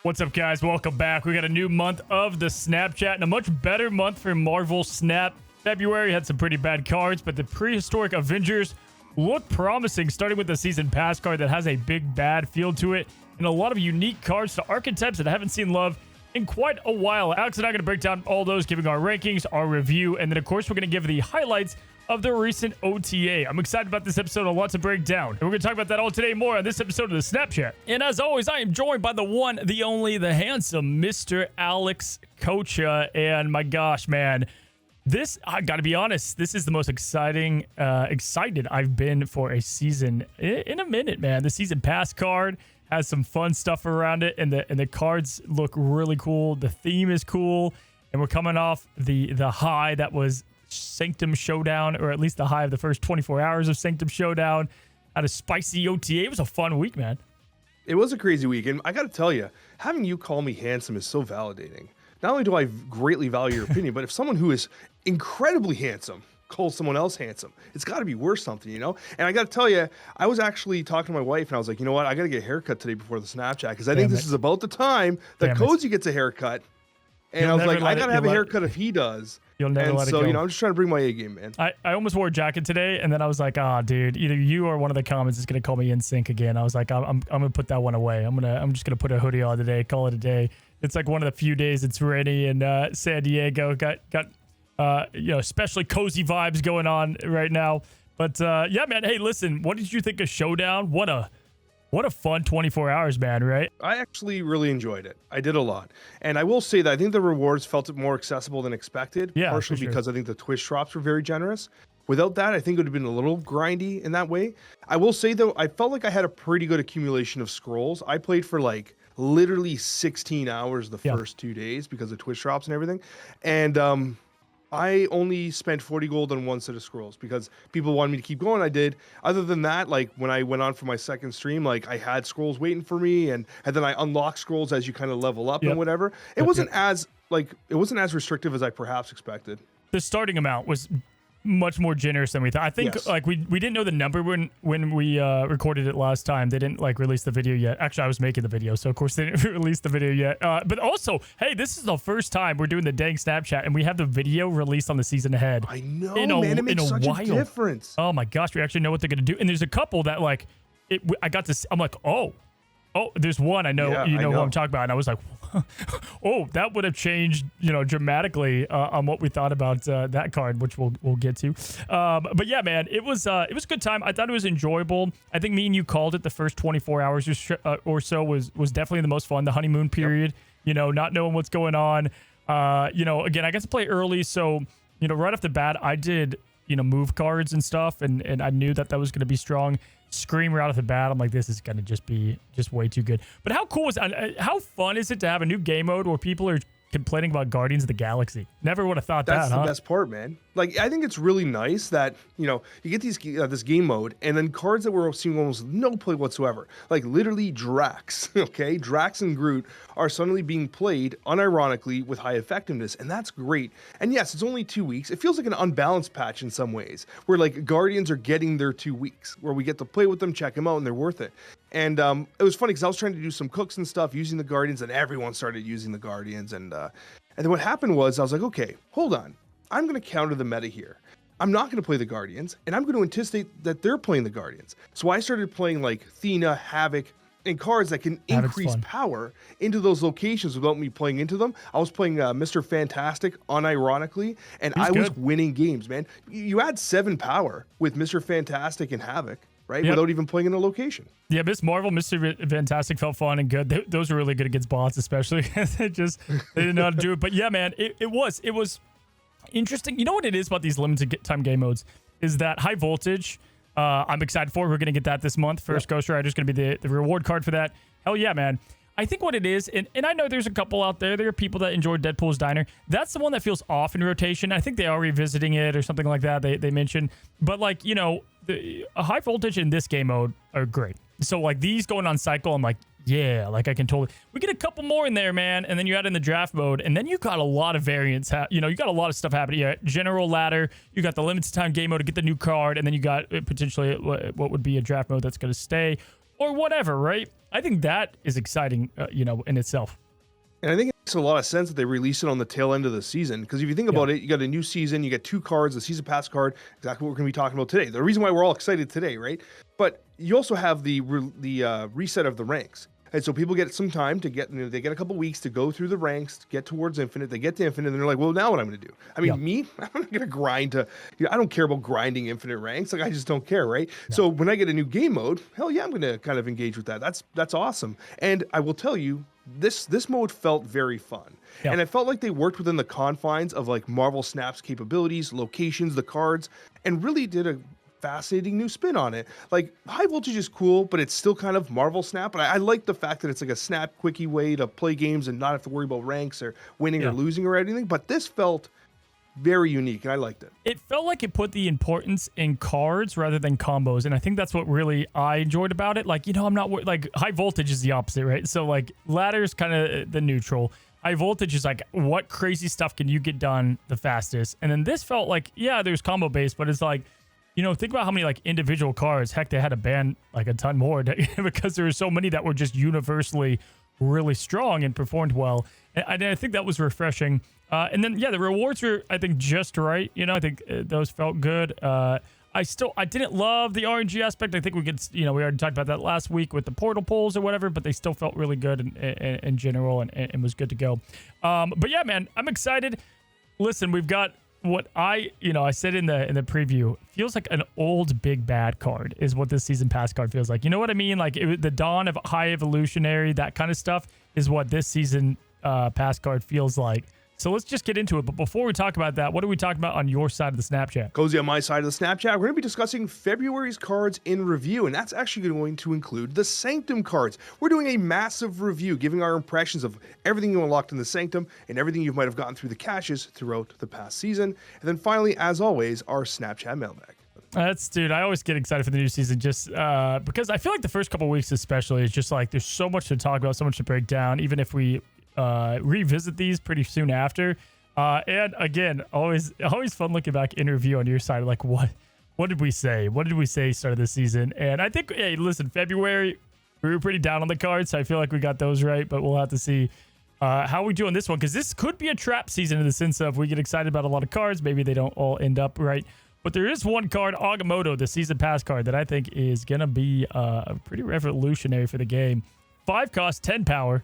What's up, guys? Welcome back. We got a new month of the Snapchat and a much better month for Marvel Snap. February had some pretty bad cards, but the prehistoric Avengers look promising, starting with the season pass card that has a big bad feel to it and a lot of unique cards to archetypes that haven't seen love in quite a while. Alex and I are going to break down all those, giving our rankings, our review, and then, of course, we're going to give the highlights of the recent OTA. I'm excited about this episode, a lot to break down. And we're going to talk about that all today more on this episode of the Snapchat. And as always, I am joined by the one, the only, the handsome Mr. Alex Kocha. And my gosh, man, this, I got to be honest, this is the most excited I've been for a season in a minute, man. The season pass card has some fun stuff around it, and the cards look really cool. The theme is cool, and we're coming off the high that was Sanctum Showdown, or at least the high of the first 24 hours of Sanctum Showdown. Had a spicy OTA. It was a fun week, man. It was a crazy week, and I got to tell you, having you call me handsome is so validating. Not only do I greatly value your opinion, but if someone who is incredibly handsome calls someone else handsome, it's got to be worth something, you know? And I got to tell you, I was actually talking to my wife, and I was like, you know what? I got to get a haircut today before the Snapchat, because I think this is about the time that Cozy gets a haircut. And I was like, I got to have a haircut if he does. You'll never let it go. You know, I'm just trying to bring my A game, man. I almost wore a jacket today, and then I was like, dude, either you or one of the comments is gonna call me in sync again. I was like, I'm gonna put that one away. I'm just gonna put a hoodie on today, call it a day. It's like one of the few days it's rainy in San Diego. Got especially cozy vibes going on right now. But yeah, man. Hey, listen, what did you think of Showdown? What a fun 24 hours, man, right? I actually really enjoyed it. I did a lot. And I will say that I think the rewards felt it more accessible than expected, partially because I think the Twitch drops were very generous. Without that, I think it would have been a little grindy in that way. I will say, though, I felt like I had a pretty good accumulation of scrolls. I played for like literally 16 hours the first 2 days because of Twitch drops and everything. And I only spent 40 gold on one set of scrolls because people wanted me to keep going. I did. Other than that, like when I went on for my second stream, like I had scrolls waiting for me, and then I unlocked scrolls as you kind of level up and whatever. It wasn't as restrictive as I perhaps expected. The starting amount was much more generous than we thought. I think like we didn't know the number when we recorded it last time. They didn't like release the video yet. Actually, I was making the video, so of course they didn't release the video yet. But also, hey, this is the first time we're doing the dang Snapchat, and we have the video released on the season ahead. I know, man. It makes such a difference. Oh my gosh, we actually know what they're gonna do. And there's a couple that like I got to. I'm like, oh, there's one I know. I know who I'm talking about, and I was like, oh, that would have changed, dramatically on what we thought about that card, which we'll get to. But yeah, man, it was a good time. I thought it was enjoyable. I think me and you called it. The first 24 hours or so was definitely the most fun. The honeymoon period, not knowing what's going on. Again, I got to play early, so right off the bat, I did move cards and stuff, and I knew that was going to be strong. Scream right off the bat. I'm like, this is going to be way too good. But how cool is that? How fun is it to have a new game mode where people are complaining about Guardians of the Galaxy? Never would have thought that's the best part, man. Like, I think it's really nice that, you get this game mode, and then cards that we're seeing almost no play whatsoever. Like, literally Drax, okay? Drax and Groot are suddenly being played unironically with high effectiveness, and that's great. And yes, it's only 2 weeks. It feels like an unbalanced patch in some ways, where, like, Guardians are getting their 2 weeks, where we get to play with them, check them out, and they're worth it. And it was funny because I was trying to do some cooks and stuff using the Guardians, and everyone started using the Guardians. And then what happened was I was like, okay, hold on. I'm going to counter the meta here. I'm not going to play the Guardians, and I'm going to anticipate that they're playing the Guardians. So I started playing like Thena, Havoc, and cards that can increase power into those locations without me playing into them. I was playing Mr. Fantastic unironically, and I was winning games, man. You add 7 power with Mr. Fantastic and Havoc, right? Without even playing in a location. Yeah, Miss Marvel, Mr. Fantastic felt fun and good. Those were really good against bots, especially. they didn't know how to do it. But yeah, man, it was interesting. You know what it is about these limited time game modes is that high voltage. I'm excited for. We're going to get that this month. First Ghost Rider's going to be the reward card for that. Hell yeah, man. I think what it is, and I know there's a couple out there. There are people that enjoy Deadpool's Diner. That's the one that feels off in rotation. I think they are revisiting it or something like that. They mentioned. But like, a high voltage in this game mode are great. So like these going on cycle, I'm like, yeah, like I can totally. We get a couple more in there, man, and then you add in the draft mode, and then you got a lot of variants. You got a lot of stuff happening. Yeah, general ladder. You got the limited time game mode to get the new card, and then you got potentially what would be a draft mode that's going to stay. or whatever, right? I think that is exciting, in itself. And I think it makes a lot of sense that they release it on the tail end of the season. Because if you think about it, you got a new season, you get 2 cards, the season pass card, exactly what we're going to be talking about today. The reason why we're all excited today, right? But you also have the reset of the ranks. And so people get some time to get, they get a couple weeks to go through the ranks, to get towards infinite. They get to infinite, and they're like, well, now what I'm going to do? I mean, me, I'm not going to grind to, I don't care about grinding infinite ranks. Like, I just don't care, right? Yeah. So when I get a new game mode, hell yeah, I'm going to kind of engage with that. That's awesome. And I will tell you, this mode felt very fun. Yeah. And it felt like they worked within the confines of like Marvel Snap's capabilities, locations, the cards, and really did a fascinating new spin on it. Like, high voltage is cool, but it's still kind of Marvel Snap. But I like the fact that it's like a snap quickie way to play games and not have to worry about ranks or winning or losing or anything. But this felt very unique, and I liked it. It felt like it put the importance in cards rather than combos, and I think that's what really I enjoyed about it. Like, I'm not like high voltage is the opposite, right? So like ladder's kind of the neutral. High voltage is like, what crazy stuff can you get done the fastest? And then this felt like, there's combo based, but it's like, think about how many like individual cards. Heck, they had to ban like a ton more because there were so many that were just universally really strong and performed well. And I think that was refreshing. And then, the rewards were, I think, just right. I think those felt good. I didn't love the RNG aspect. I think we could, we already talked about that last week with the portal pulls or whatever, but they still felt really good in general and was good to go. But yeah, man, I'm excited. Listen, we've got what I said in the preview, feels like an old big bad card is what this season pass card feels like. You know what I mean? Like the dawn of high evolutionary, that kind of stuff is what this season pass card feels like. So let's just get into it. But before we talk about that, what are we talking about on your side of the Snapchat? Cozy, on my side of the Snapchat, we're going to be discussing February's cards in review, and that's actually going to include the Sanctum cards. We're doing a massive review, giving our impressions of everything you unlocked in the Sanctum and everything you might have gotten through the caches throughout the past season. And then finally, as always, our Snapchat mailbag. Dude, I always get excited for the new season just because I feel like the first couple weeks especially is just like there's so much to talk about, so much to break down, even if we revisit these pretty soon after. And again, always fun looking back in review on your side, like what did we say? What did we say start of the season? And I think, hey, listen, February, we were pretty down on the cards, so I feel like we got those right, but we'll have to see how we do on this one, because this could be a trap season in the sense of we get excited about a lot of cards, maybe they don't all end up right. But there is one card, Agamotto, the season pass card, that I think is going to be pretty revolutionary for the game. 5 cost, 10 power.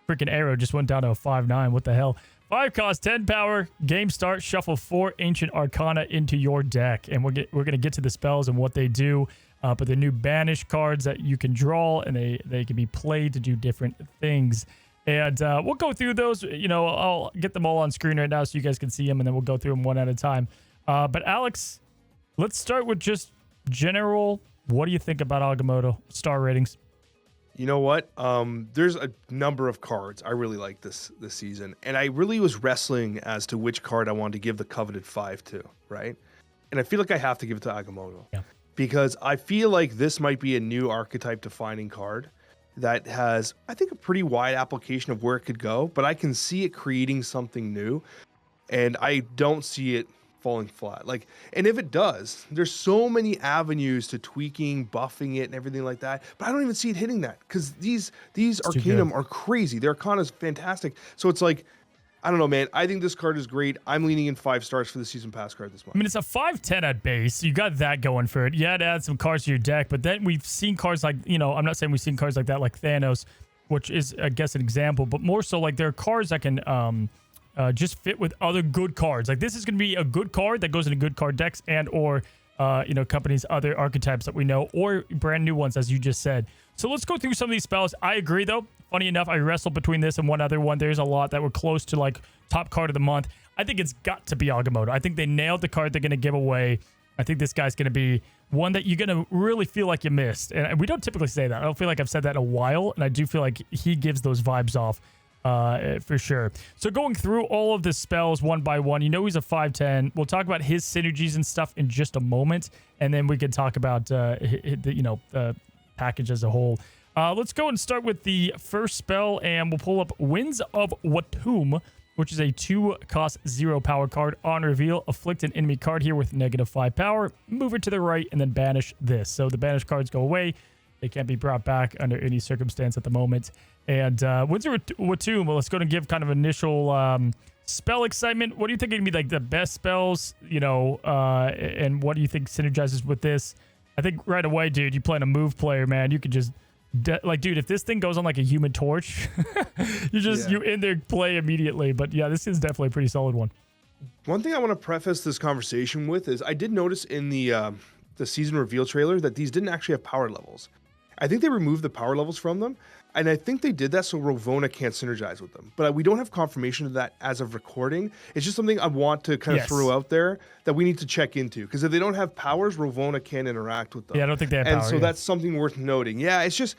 Freaking arrow just went down to a 5/9. What the hell? 5 cost, 10 power. Game start. Shuffle 4 Ancient Arcana into your deck. And we're going to get to the spells and what they do. But the new banish cards that you can draw, and they can be played to do different things. And we'll go through those. I'll get them all on screen right now so you guys can see them, and then we'll go through them one at a time. But Alex, let's start with just general. What do you think about Agamotto? Star ratings. You know what? There's a number of cards I really like this season, and I really was wrestling as to which card I wanted to give the coveted 5 to, right? And I feel like I have to give it to Agamotto because I feel like this might be a new archetype defining card that has, I think, a pretty wide application of where it could go, but I can see it creating something new, and I don't see it falling flat. Like, and if it does, there's so many avenues to tweaking, buffing it, and everything like that. But I don't even see it hitting that because these Arcanum are crazy. Their Arcana's fantastic. So it's like, I don't know, man. I think this card is great. I'm leaning in 5 stars for the season pass card this month. I mean, it's a 5/10 at base. You got that going for it. You had to add some cards to your deck, but then we've seen cards like, I'm not saying we've seen cards like that, like Thanos, which is, I guess, an example, but more so like there are cards that can just fit with other good cards. Like this is going to be a good card that goes into good card decks and or companies' other archetypes that we know, or brand new ones, as you just said. So let's go through some of these spells. I agree, though. Funny enough, I wrestled between this and one other one. There's a lot that were close to like top card of the month. I think it's got to be Agamotto. I think they nailed the card they're going to give away. I think this guy's going to be one that you're going to really feel like you missed. And we don't typically say that. I don't feel like I've said that in a while, and I do feel like he gives those vibes off. For sure. So going through all of the spells one by one, he's a 5/10. We'll talk about his synergies and stuff in just a moment, and then we can talk about the package as a whole. Let's go and start with the first spell, and we'll pull up Winds of Watum, which is a 2 cost 0 power card. On reveal, afflict an enemy card here with -5 power, move it to the right, and then banish this. So the banished cards go away. They can't be brought back under any circumstance at the moment. And Windsor Watum, well, let's go and give kind of initial spell excitement. What do you think are going to be like the best spells, and what do you think synergizes with this? I think right away, dude, you playing a move player, man. You could just, dude, if this thing goes on like a Human Torch, you in there play immediately. But yeah, this is definitely a pretty solid one. One thing I want to preface this conversation with is I did notice in the season reveal trailer that these didn't actually have power levels. I think they removed the power levels from them, and I think they did that so Ravonna can't synergize with them. But we don't have confirmation of that as of recording. It's just something I want to kind of throw out there that we need to check into, because if they don't have powers, Ravonna can't interact with them. Yeah, I don't think they have power. And so that's something worth noting. Yeah, it's just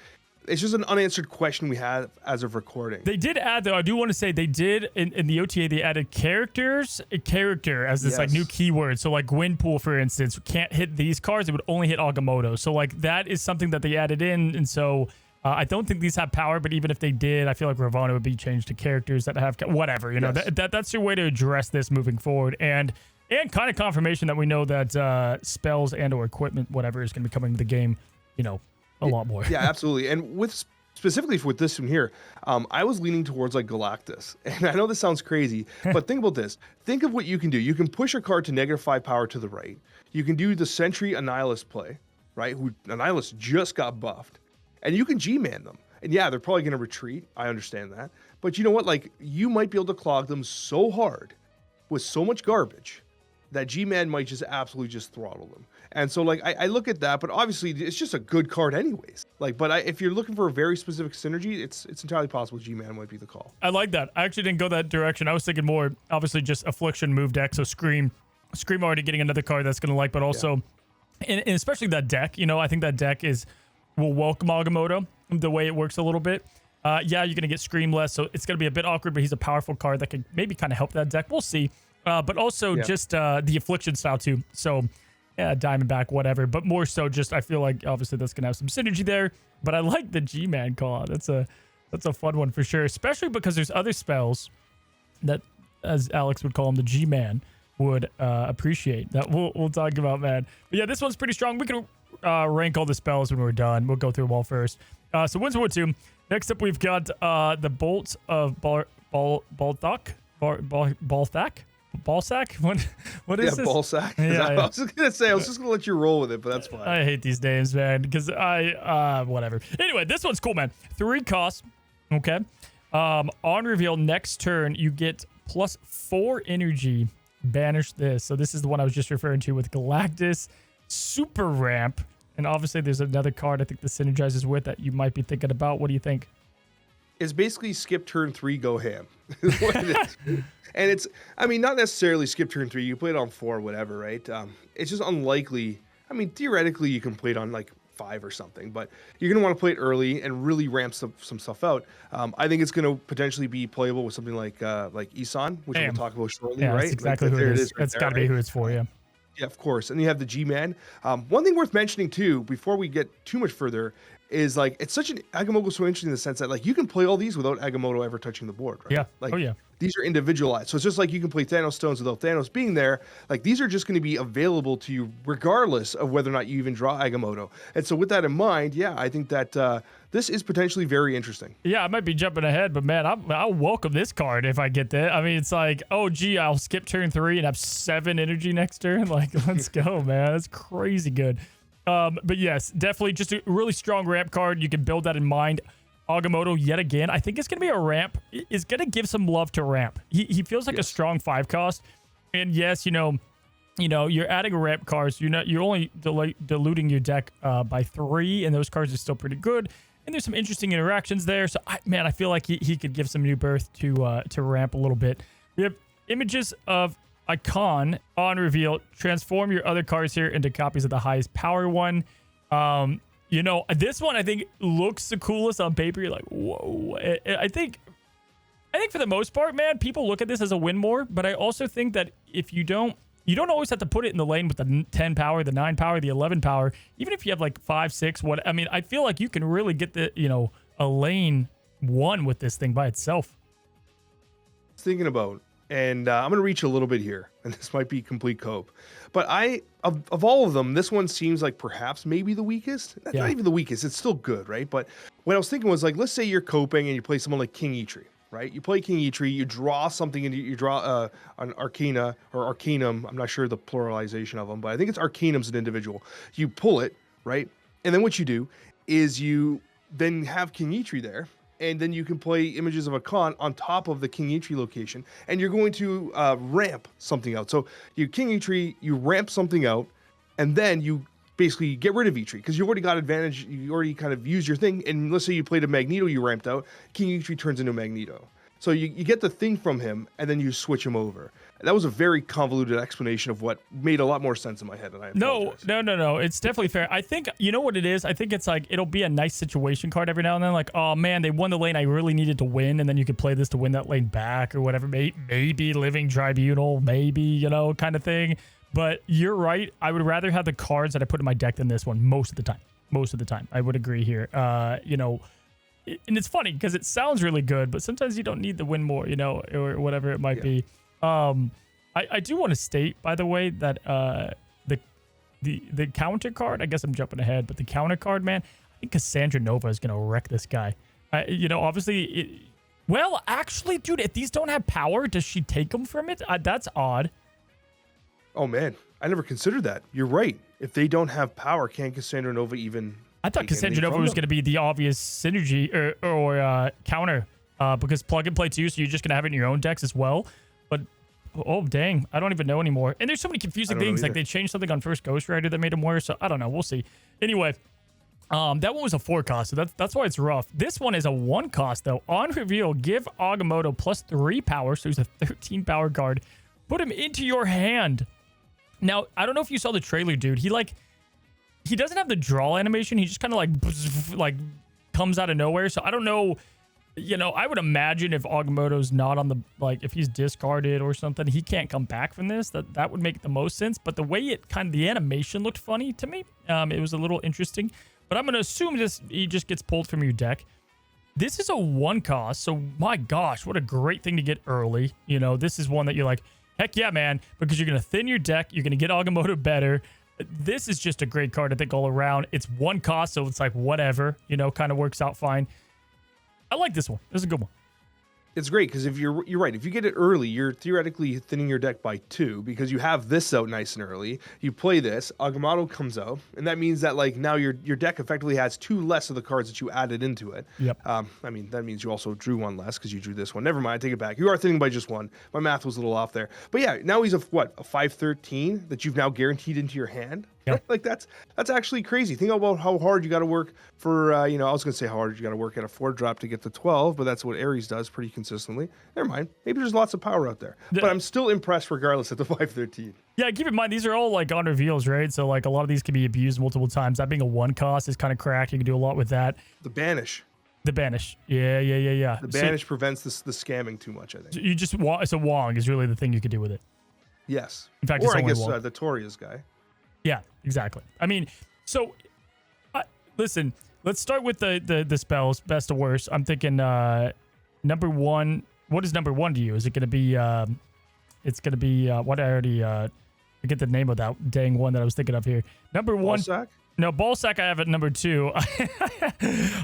an unanswered question we have as of recording. They did add, though, I do want to say they did in the OTA, they added character as this like new keyword. So like Gwynpool, for instance, can't hit these cards. It would only hit Agamotto. So like that is something that they added in. And so I don't think these have power, but even if they did, I feel like Ravonna would be changed to characters that have whatever, that's your way to address this moving forward. And kind of confirmation that we know that spells and or equipment, whatever, is going to be coming to the game, a lot more. Yeah, absolutely. And specifically with this one here, I was leaning towards like Galactus. And I know this sounds crazy, but think about this. Think of what you can do. You can push a card to -5 power to the right. You can do the Sentry Annihilus play, right? Who Annihilus just got buffed. And you can G-man them. And yeah, they're probably going to retreat. I understand that. But you know what? Like, you might be able to clog them so hard with so much garbage that G-man might just absolutely just throttle them. And so, like, I look at that, but obviously it's just a good card anyways. Like, but if you're looking for a very specific synergy, it's entirely possible G-Man might be the call. I like that. I actually didn't go that direction. I was thinking more, obviously, just Affliction move deck. So Scream already getting another card that's going to like, but also, and especially that deck, I think that deck will welcome Agamotto the way it works a little bit. You're going to get Scream less, so it's going to be a bit awkward, but he's a powerful card that could maybe kind of help that deck. We'll see. But also just the Affliction style too. So Diamondback, whatever. But more so just I feel like obviously that's going to have some synergy there. But I like the G-Man call out. That's a fun one for sure. Especially because there's other spells that, as Alex would call them, the G-Man would appreciate. That we'll talk about, man. But yeah, this one's pretty strong. We can rank all the spells when we're done. We'll go through them all first. So Windsor Wood 2. Next up, we've got the Bolts of Balthak. Ballsack? What is this? Ballsack. Yeah, I was just gonna say, I was just gonna let you roll with it, but that's fine. I hate these names, man, because whatever. Anyway, this one's cool, man. 3 costs. Okay. On reveal next turn, you get +4 energy. Banish this. So this is the one I was just referring to with Galactus Super Ramp. And obviously there's another card I think this synergizes with that you might be thinking about. What do you think? It's basically skip turn 3, go ham. Is what it is. And it's, I mean, not necessarily skip turn 3. You play it on 4, whatever, right? It's just unlikely. I mean, theoretically, you can play it on like 5 or something, but you're going to want to play it early and really ramp some stuff out. I think it's going to potentially be playable with something like Eson, which we'll talk about shortly, right? That's exactly who it is. That's got to be who it's for, yeah. Yeah, of course. And you have the G-Man. One thing worth mentioning too, before we get too much further, is like it's such an Agamotto so interesting in the sense that like you can play all these without Agamotto ever touching the board, right? Yeah. Like, yeah. These are individualized. So it's just like you can play Thanos Stones without Thanos being there. Like these are just going to be available to you regardless of whether or not you even draw Agamotto. And so with that in mind, yeah, I think that this is potentially very interesting. Yeah, I might be jumping ahead, but man, I'll welcome this card if I get that. I mean, it's like, oh, gee, I'll skip turn 3 and have 7 energy next turn. Like, let's go, man. That's crazy good. But yes, definitely just a really strong ramp card. You can build that in mind. Agamotto, yet again, I think it's going to be a ramp. Is going to give some love to ramp. He feels like a strong 5 cost. And yes, you're adding ramp cards. You're only diluting your deck by 3, and those cards are still pretty good. And there's some interesting interactions there. So, I feel like he could give some new birth to ramp a little bit. We have images of Icon on reveal. Transform your other cards here into copies of the highest power one. This one I think looks the coolest on paper. You're like, whoa. I think for the most part, man, people look at this as a win more. But I also think that if you don't always have to put it in the lane with the 10 power, the 9 power, the 11 power. Even if you have like 5, 6, I feel like you can really get a lane 1 with this thing by itself. Thinking about, and I'm gonna reach a little bit here, and this might be complete cope. But of all of them, this one seems like perhaps maybe the weakest. That's not even the weakest. It's still good, right? But what I was thinking was like, let's say you're coping and you play someone like King Eitri, right? You play King Eitri, you draw something, and you draw an Arcana or Arcanum. I'm not sure the pluralization of them, but I think it's Arcanum's an individual. You pull it, right? And then what you do is you then have King Eitri there, and then you can play Images of Akan on top of the King Eitri location, and you're going to ramp something out. So you King Eitri, you ramp something out, and then you basically get rid of Eitri because you already got advantage. You already kind of used your thing, and let's say you played a Magneto, you ramped out, King Eitri turns into Magneto. So you get the thing from him, and then you switch him over. And that was a very convoluted explanation of what made a lot more sense in my head. And I apologize. No. It's definitely fair. I think, you know what it is? I think it's like, it'll be a nice situation card every now and then. Like, oh man, they won the lane I really needed to win. And then you could play this to win that lane back or whatever. Maybe Living Tribunal, maybe, kind of thing. But you're right. I would rather have the cards that I put in my deck than this one most of the time. Most of the time. I would agree here. And it's funny because it sounds really good, but sometimes you don't need to win more, or whatever it might be. I do want to state, by the way, that the counter card, I guess I'm jumping ahead, but the counter card, man, I think Cassandra Nova is going to wreck this guy. Obviously, actually, dude, if these don't have power, does she take them from it? That's odd. Oh, man, I never considered that. You're right. If they don't have power, can't Cassandra Nova even... I thought Cassandra Nova was going to be the obvious synergy or counter because plug and play too, so you're just going to have it in your own decks as well. But, oh, dang, I don't even know anymore. And there's so many confusing things. Like they changed something on first Ghost Rider that made them worse, so I don't know. We'll see. Anyway, that one was a 4 cost, so that's why it's rough. This one is a 1 cost, though. On reveal, give Agamotto plus 3 power, so he's a 13 power card. Put him into your hand. Now, I don't know if you saw the trailer, dude. He doesn't have the draw animation. He just kind of like comes out of nowhere. So I don't know. I would imagine if Agamotto's not on the, if he's discarded or something, he can't come back from this. That would make the most sense. But the way the animation looked funny to me. It was a little interesting. But I'm going to assume he just gets pulled from your deck. This is a 1 cost. So my gosh, what a great thing to get early. This is one that you're like, heck yeah, man, because you're going to thin your deck. You're going to get Agamotto better. This is just a great card, I think, all around. It's 1 cost, so it's like whatever, kind of works out fine. I like this one. This is a good one. It's great because if you're right. If you get it early, you're theoretically thinning your deck by 2 because you have this out nice and early. You play this, Agamotto comes out, and that means that now your deck effectively has 2 less of the cards that you added into it. Yep. That means you also drew 1 less because you drew this one. Never mind, I take it back. You are thinning by just 1. My math was a little off there. But yeah, now he's a 5/13 that you've now guaranteed into your hand. Yep. That's actually crazy. Think about how hard you got to work for, I was going to say how hard you got to work at a 4 drop to get to 12, but that's what Ares does pretty consistently. Never mind. Maybe there's lots of power out there. But I'm still impressed regardless at the 5/13. Yeah, keep in mind, these are all on reveals, right? So a lot of these can be abused multiple times. That being a 1 cost is kind of cracked. You can do a lot with that. The Banish. Yeah. The Banish prevents the scamming too much, I think. You just, so Wong is really the thing you could do with it. Yes. In fact, or I guess the Toria's guy. Yeah, exactly. I mean, so listen, let's start with the spells, best to worst. I'm thinking number 1. What is number 1 to you? Is it going to be it's going to be what I already forget the name of that dang one that I was thinking of here. Number 1. Ballsack? No, Ballsack I have at number 2. I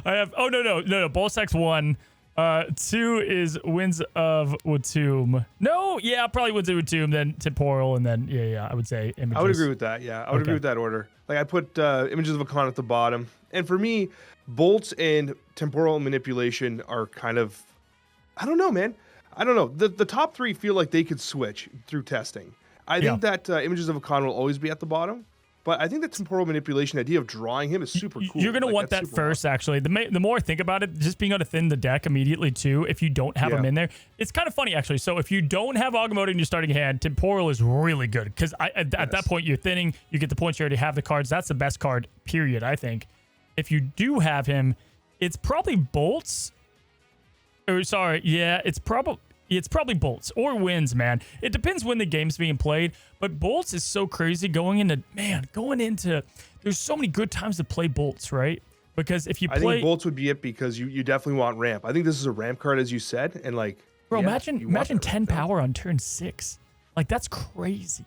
have no, Ballsack's 1. 2 is Winds of Watum. No, yeah, probably Winds of Watum, then Temporal, and then I would say Images. I would agree with that. Yeah, I would agree with that order. I put Images of Akan at the bottom, and for me, Bolts and Temporal Manipulation are kind of, I don't know, man. I don't know. The top 3 feel like they could switch through testing. I think that Images of Akan will always be at the bottom. But I think the temporal manipulation idea of drawing him is super cool. You're going to want that first, actually. The more I think about it, just being able to thin the deck immediately, too, if you don't have him in there. It's kind of funny, actually. So if you don't have Agamotto in your starting hand, Temporal is really good. Because at that point, you're thinning. You get the points. You already have the cards. That's the best card, period, I think. If you do have him, it's probably Bolts. It's probably Bolts or Winds, man. It depends when the game's being played, but Bolts is so crazy going into, there's so many good times to play Bolts, right? Because if you play... I think Bolts would be it because you definitely want ramp. I think this is a ramp card, as you said, and Bro, Yeah, imagine you want that 10 ramp, yeah. power on turn 6. Like, that's crazy.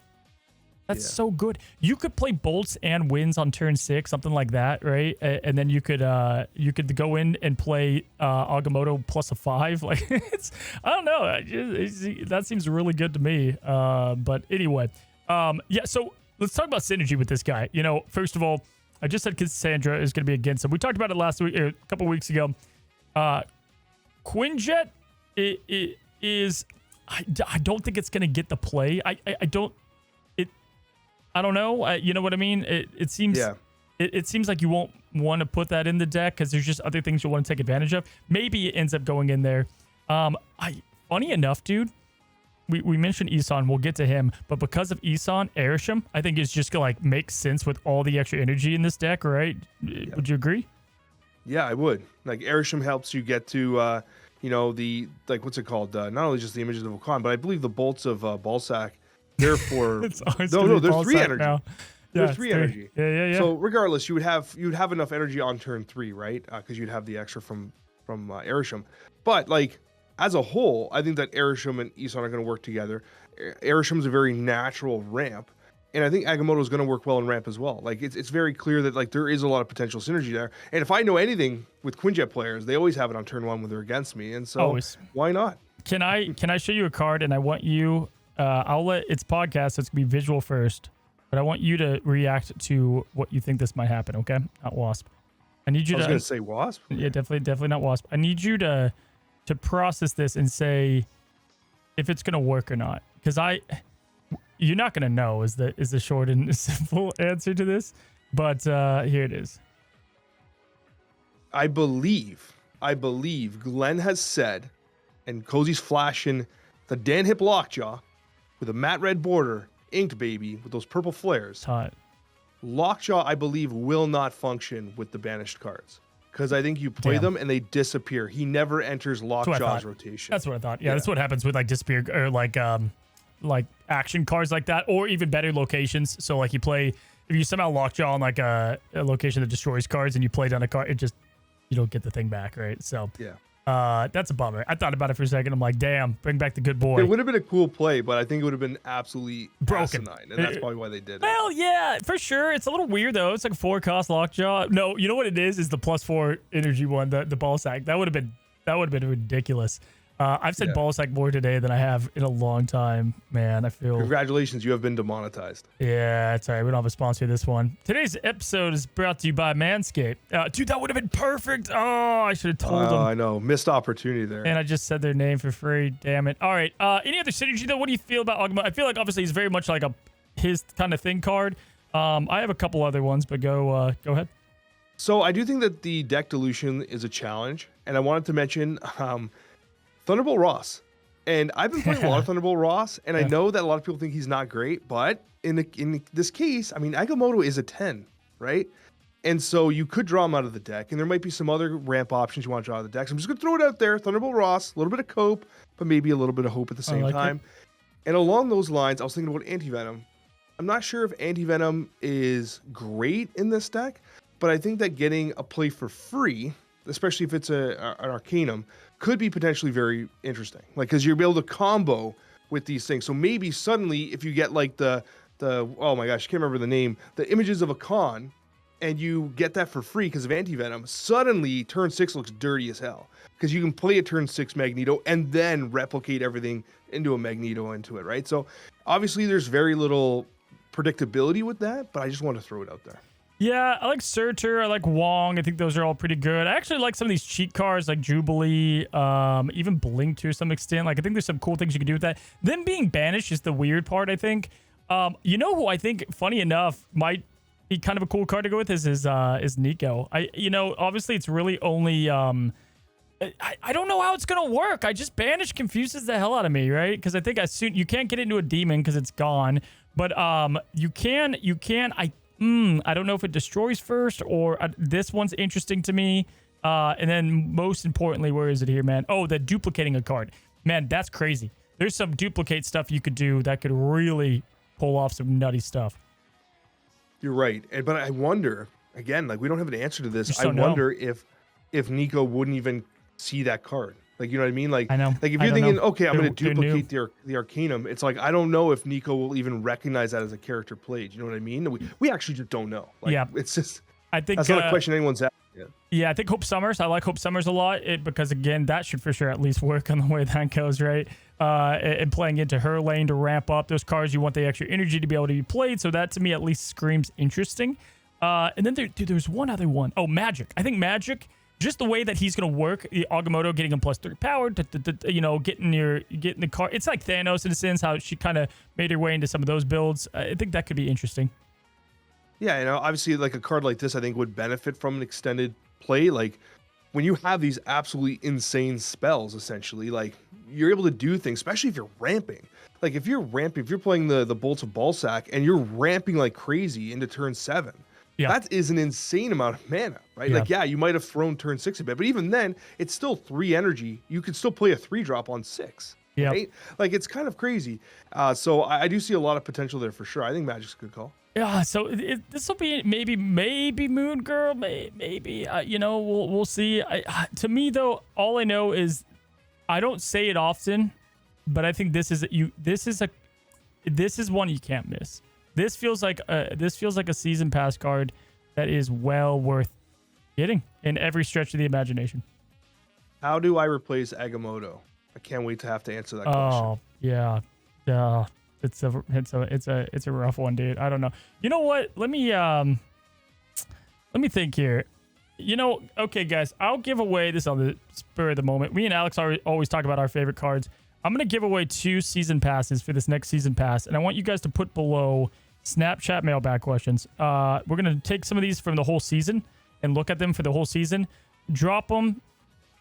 That's Yeah. so good. You could play bolts and winds on turn 6, something like that, right? And then you could go in and play Agamotto plus a 5. Like, it's, I don't know. That seems really good to me. But anyway, yeah. So let's talk about synergy with this guy. You know, first of all, I just said Cassandra is going to be against him. We talked about it last week, a couple weeks ago. Quinjet is. I don't think it's going to get the play. I don't. I don't know. You know what I mean? It seems. Yeah. It seems like you won't want to put that in the deck because there's just other things you want to take advantage of. Maybe it ends up going in there. Funny enough, dude. We mentioned Eson. We'll get to him, but because of Eson, Arishem, I think is just gonna like make sense with all the extra energy in this deck, right? Yeah. Would you agree? Yeah, I would. Like Arishem helps you get to, you know, the like what's it called? Not only just the images of Okan, but I believe the bolts of Balsac. They're for there's 3 energy. now. There's 3 energy. Yeah. So regardless, you'd have enough energy on turn 3, right? Because you'd have the extra from Arishem. But like as a whole, I think that Arishem and Eson are going to work together. Arishem's a very natural ramp, and I think Agamotto is going to work well in ramp as well. Like it's very clear that like there is a lot of potential synergy there. And if I know anything with Quinjet players, they always have it on turn 1 when they're against me, and so always. Why not? Can I show you a card, and I want you. It's podcast, so it's gonna be visual first, but I want you to react to what you think this might happen. Okay, not Wasp. I need you to. I was gonna say Wasp. Yeah, definitely not Wasp. I need you to process this and say if it's gonna work or not, because you're not gonna know is the short and simple answer to this, but here it is. I believe Glenn has said, and Cozy's flashing the Dan Hip Lockjaw with a matte red border, inked baby with those purple flares. Hot. Lockjaw, I believe, will not function with the banished cards because I think you play them and they disappear. He never enters Lockjaw's rotation. That's what I thought. Yeah, that's what happens with like disappear or like action cards like that, or even better locations. So like you play if you somehow Lockjaw on like a location that destroys cards and you play down a card, you don't get the thing back, right? So yeah. That's a bummer. I thought about it for a second. I'm like, damn, bring back the good boy. It would have been a cool play, but I think it would have been absolutely broken. Asinine, and that's probably why they did it. Well, yeah, for sure. It's a little weird though. It's like 4-cost Lockjaw. No, you know what it is the +4 energy one, the ball sack. That would have been ridiculous. I've said ball sack more today than I have in a long time, man. I feel. Congratulations, you have been demonetized. Yeah, it's all right. We don't have a sponsor this one. Today's episode is brought to you by Manscaped. Dude, that would have been perfect. Oh, I should have told them. I know, missed opportunity there. And I just said their name for free. Damn it. All right. Any other synergy though? What do you feel about Agamotto? I feel like obviously he's very much like his kind of thing card. I have a couple other ones, but go ahead. So I do think that the deck dilution is a challenge, and I wanted to mention Thunderbolt Ross. And I've been playing a lot of Thunderbolt Ross, and I know that a lot of people think he's not great, but in this case, I mean, Agamotto is a 10, right? And so you could draw him out of the deck, and there might be some other ramp options you want to draw out of the deck. So I'm just going to throw it out there. Thunderbolt Ross, a little bit of cope, but maybe a little bit of hope at the same time. And along those lines, I was thinking about Anti-Venom. I'm not sure if Anti-Venom is great in this deck, but I think that getting a play for free, especially if it's an Arcanum, could be potentially very interesting. Like, because you'll be able to combo with these things. So maybe suddenly, if you get like the oh my gosh, I can't remember the name, the images of a con, and you get that for free because of Anti-Venom, suddenly turn 6 looks dirty as hell. Because you can play a turn 6 Magneto and then replicate everything into a Magneto into it, right? So obviously there's very little predictability with that, but I just want to throw it out there. Yeah, I like Surtur, I like Wong. I think those are all pretty good. I actually like some of these cheat cards like Jubilee, even Blink to some extent. Like I think there's some cool things you can do with that. Them being banished is the weird part, I think. You know who I think, funny enough, might be kind of a cool card to go with is Nico. Obviously it's really only I don't know how it's gonna work. I just banish confuses the hell out of me, right? Because I think you can't get into a demon because it's gone, but you can. I don't know if it destroys first or this one's interesting to me. And then most importantly, where is it here, man? Oh, the duplicating a card. Man, that's crazy. There's some duplicate stuff you could do that could really pull off some nutty stuff. You're right. But I wonder, again, like we don't have an answer to this. I don't know. wonder if Nico wouldn't even see that card. Like, you know what I mean? Like, I know. like if I you're don't thinking, know. okay, I'm going to They're new. duplicate the Arcanum, it's like, I don't know if Nico will even recognize that as a character played. You know what I mean? We actually just don't know. Like, Yeah. it's just, I think that's not a question anyone's asking. Yeah. Yeah, I think Hope Summers. I like Hope Summers a lot because, again, that should for sure at least work on the way that goes, right? And playing into her lane to ramp up those cards, you want the extra energy to be able to be played. So that, to me, at least screams interesting. And then there's one other one. Oh, Magic. I think Magic, just the way that he's going to work, the Agamotto getting him +3 power, getting the card. It's like Thanos in a sense, how she kind of made her way into some of those builds. I think that could be interesting. Yeah, obviously, like a card like this, I think would benefit from an extended play. Like when you have these absolutely insane spells, essentially, like you're able to do things, especially if you're ramping. Like if you're playing the Bolts of Ballsack and you're ramping like crazy into turn 7. Yeah. That is an insane amount of mana, right? Yeah. Like, yeah, you might have thrown turn 6 a bit, but even then, it's still 3 energy. You could still play a 3-drop on 6. Yeah. Right? Like it's kind of crazy. So I do see a lot of potential there for sure. I think Magic's a good call. Yeah, so this will be maybe Moon Girl, maybe we'll see. To me though, all I know is I don't say it often, but I think this is one you can't miss. This feels like a season pass card that is well worth getting in every stretch of the imagination. How do I replace Agamotto? I can't wait to have to answer that question. Oh yeah. It's a rough one, dude. I don't know. You know what? Let me think here. Okay, guys, I'll give away this on the spur of the moment. Me and Alex always talk about our favorite cards. I'm gonna give away 2 season passes for this next season pass, and I want you guys to put below Snapchat mailbag questions. We're gonna take some of these from the whole season and look at them for the whole season. Drop them.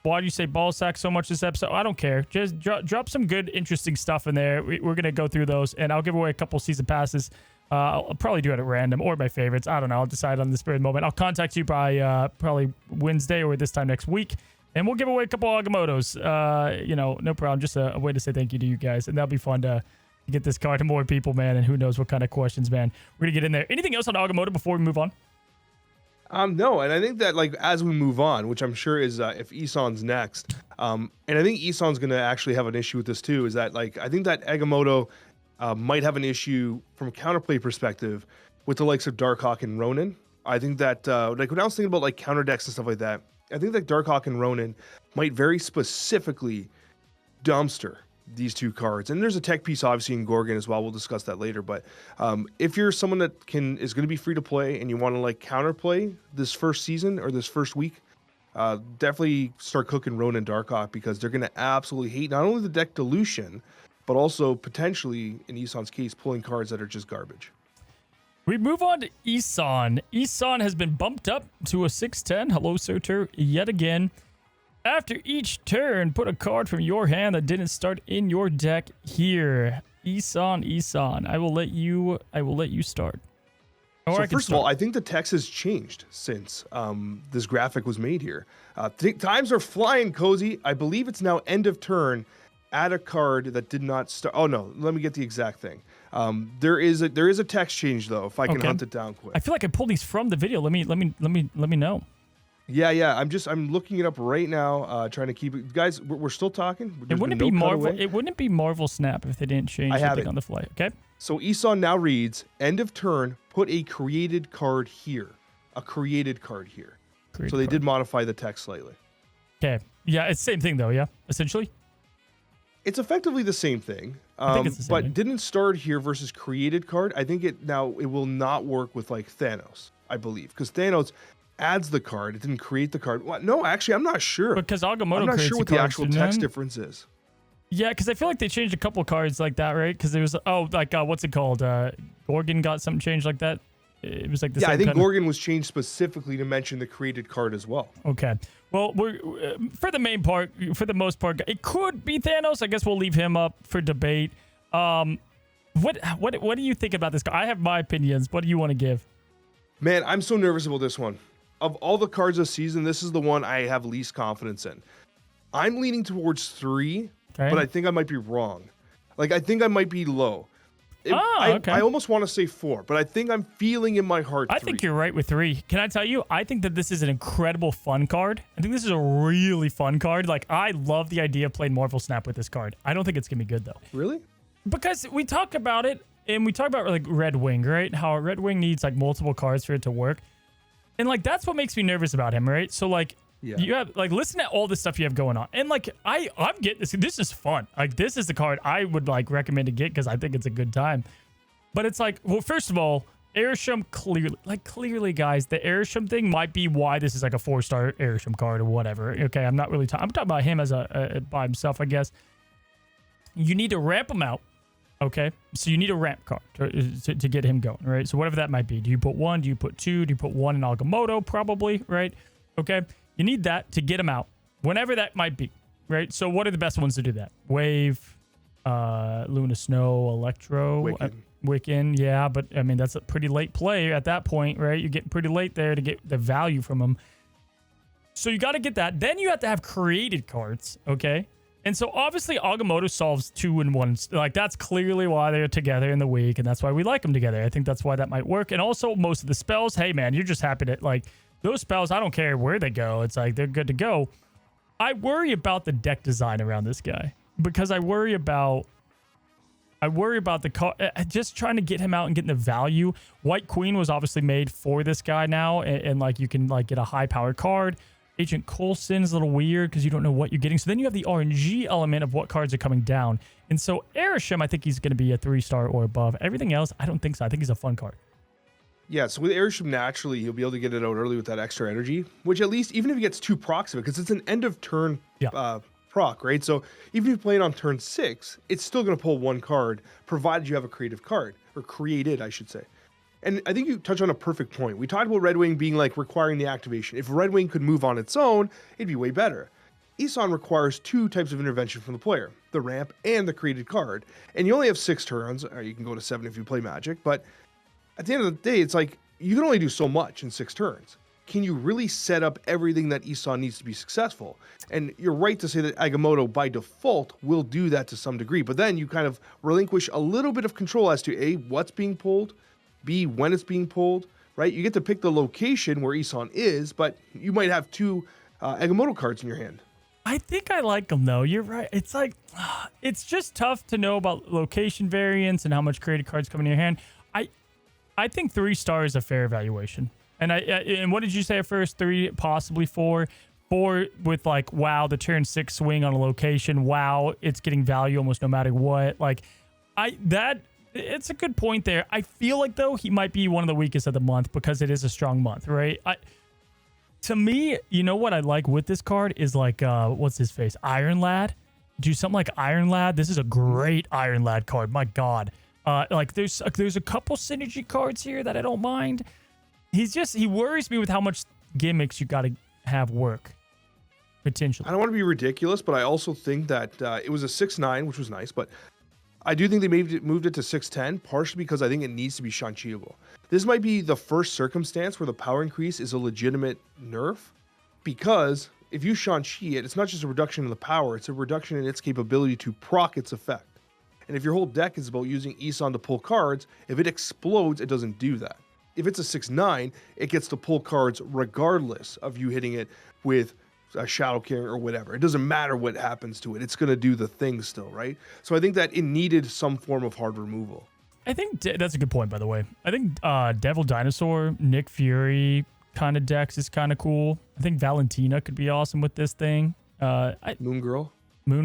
Why do you say ball sack so much this episode? I don't care. Just drop some good, interesting stuff in there. We're going to go through those, and I'll give away a couple season passes. I'll probably do it at random or my favorites. I don't know. I'll decide on the spur of the moment. I'll contact you by probably Wednesday or this time next week, and we'll give away a couple Agamottos. No problem. Just a way to say thank you to you guys, and that'll be fun to get this card to more people, man, and who knows what kind of questions, man. We're going to get in there. Anything else on Agamotto before we move on? No, and I think that like as we move on, which I'm sure is if Eson's next, and I think Eson's going to actually have an issue with this too, is that like I think that Agamotto might have an issue from a counterplay perspective with the likes of Darkhawk and Ronin. I think that like when I was thinking about like counter decks and stuff like that, I think that Darkhawk and Ronin might very specifically dumpster these 2 cards. And there's a tech piece obviously in Gorgon as well. We'll discuss that later. But if you're someone that is going to be free to play and you want to like counterplay this first season or this first week, definitely start cooking Ronin Darkhawk because they're going to absolutely hate not only the deck dilution, but also potentially in Eson's case, pulling cards that are just garbage. We move on to Eson. Eson has been bumped up to a 6/10. Hello, Soter, yet again. After each turn, put a card from your hand that didn't start in your deck here. Eson. I will let you start. So first of all, I think the text has changed since this graphic was made here. Times are flying, Cozy. I believe it's now end of turn. Add a card that did not start. Oh no, let me get the exact thing. There is a text change though. If I can hunt it down quick. I feel like I pulled these from the video. Let me know. Yeah. I'm looking it up right now. Trying to keep it, guys. We're still talking. It wouldn't be Marvel. It wouldn't be Marvel Snap if they didn't change something on the fly. Okay. So Eson now reads: end of turn. Put a created card here. So they did modify the text slightly. Okay. Yeah, it's the same thing though. Yeah, essentially. It's effectively the same thing, I think it's the same but thing. didn't start here versus created card. I think it will not work with like Thanos, I believe, because Thanos adds the card. It didn't create the card. What? No, actually, I'm not sure. Because Agamotto I'm not creates sure what the the cards, actual didn't text it? difference is. Yeah, because I feel like they changed a couple cards like that, right? Because there was what's it called? Gorgon got something changed like that. It was like the same I think kind of... Gorgon was changed specifically to mention the created card as well. Okay. Well, we're for the most part, it could be Thanos. I guess we'll leave him up for debate. What do you think about this? I have my opinions. What do you want to give? Man, I'm so nervous about this one. Of all the cards this season, this is the one I have least confidence in. I'm leaning towards 3, but I think I might be wrong. Like, I think I might be low. Okay. I almost want to say 4, but I think I'm feeling in my heart 3. I think you're right with 3. Can I tell you? I think that this is an incredible fun card. I think this is a really fun card. Like, I love the idea of playing Marvel Snap with this card. I don't think it's gonna be good though. Really? Because we talk about it, and we talk about like Red Wing, right? How Red Wing needs like multiple cards for it to work, and like that's what makes me nervous about him, right? So like. Yeah. You have like listen to all this stuff you have going on, and like I'm getting this. This is fun. Like this is the card I would like recommend to get because I think it's a good time. But it's like, well, first of all, Airsham clearly, guys, the Airsham thing might be why this is like a 4-star Airsham card or whatever. Okay, I'm not really talking. I'm talking about him as a by himself, I guess. You need to ramp him out. Okay, so you need a ramp card to get him going, right? So whatever that might be. Do you put 1? Do you put 2? Do you put 1 in Agamotto? Probably, right? Okay. You need that to get him out, whenever that might be, right? So what are the best ones to do that? Wave, Luna Snow, Electro, Wiccan, yeah, but I mean, that's a pretty late play at that point, right? You're getting pretty late there to get the value from him. So you got to get that. Then you have to have created cards, okay? And so obviously Agamotto solves 2 in 1. Like that's clearly why they're together in the week, and that's why we like them together. I think that's why that might work. And also most of the spells, hey man, you're just happy to like... Those spells, I don't care where they go. It's like they're good to go. I worry about the deck design around this guy because I worry about the just trying to get him out and getting the value. White Queen was obviously made for this guy now, and like you can like get a high powered card. Agent Coulson's a little weird because you don't know what you're getting. So then you have the RNG element of what cards are coming down. And so Airsham, I think he's going to be a 3-star or above. Everything else, I don't think so. I think he's a fun card. Yeah, so with Airsham, naturally, he'll be able to get it out early with that extra energy, which at least, even if he gets 2 procs of it, because it's an end of turn proc, right? So even if you play it on turn 6, it's still going to pull 1 card, provided you have a creative card, or created, I should say. And I think you touch on a perfect point. We talked about Red Wing being like requiring the activation. If Red Wing could move on its own, it'd be way better. Eson requires 2 types of intervention from the player, the ramp and the created card. And you only have 6 turns, or you can go to 7 if you play Magic, but at the end of the day, it's like you can only do so much in 6 turns. Can you really set up everything that Eson needs to be successful? And you're right to say that Agamotto, by default, will do that to some degree. But then you kind of relinquish a little bit of control as to A, what's being pulled, B, when it's being pulled, right? You get to pick the location where Eson is, but you might have 2 Agamotto cards in your hand. I think I like them, though. You're right. It's like, it's just tough to know about location variants and how much created cards come in your hand. I think 3 stars is a fair evaluation. And and what did you say at first? 3, possibly 4. 4 with like, wow, the turn 6 swing on a location. Wow, it's getting value almost no matter what. Like, it's a good point there. I feel like though he might be one of the weakest of the month because it is a strong month, right? To me, you know what I like with this card is like, what's his face? Iron Lad. Do something like Iron Lad. This is a great Iron Lad card. My God. Like there's a couple synergy cards here that I don't mind. He worries me with how much gimmicks you got to have work potentially. I don't want to be ridiculous, but I also think that it was a 6-9, which was nice, but I do think they moved it to 6-10, partially because I think it needs to be Shang-Chiable. This might be the first circumstance where the power increase is a legitimate nerf, because if you Shang-Chi it, it's not just a reduction in the power, it's a reduction in its capability to proc its effect. And if your whole deck is about using Eson to pull cards, if it explodes, it doesn't do that. If it's a 6-9, it gets to pull cards regardless of you hitting it with a Shadow King or whatever. It doesn't matter what happens to it. It's going to do the thing still, right? So I think that it needed some form of hard removal. I think that's a good point, by the way. I think Devil Dinosaur, Nick Fury kind of decks is kind of cool. I think Valentina could be awesome with this thing. Moon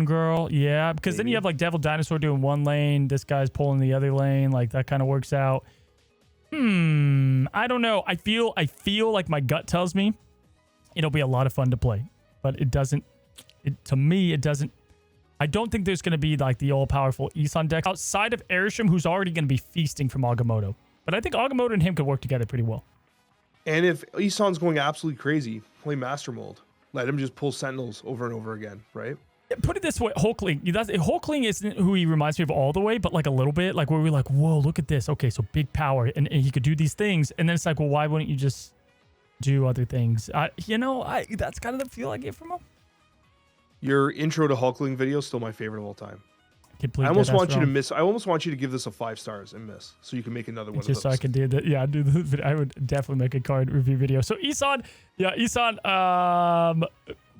Girl, yeah, because maybe. Then you have like Devil Dinosaur doing one lane, this guy's pulling the other lane, like that kind of works out. I don't know. I feel like my gut tells me it'll be a lot of fun to play, but it doesn't. To me, it doesn't. I don't think there's going to be like the all-powerful Eson deck outside of Airsham, who's already going to be feasting from Agamotto. But I think Agamotto and him could work together pretty well. And if Eson's going absolutely crazy, play Master Mold. Let him just pull Sentinels over and over again, right? Put it this way, Hulkling. Hulkling isn't who he reminds me of all the way, but like a little bit, like where we're like, whoa, look at this. Okay, so big power, and he could do these things, and then it's like, well, why wouldn't you just do other things? That's kind of the feel I get from him. Your intro to Hulkling video is still my favorite of all time. complete. I almost want you to miss. I almost want you to give this a 5 stars and miss, so you can make another one. Just of those. so I can do that. Yeah, do the. I would definitely make a card review video. So Eson, Eson.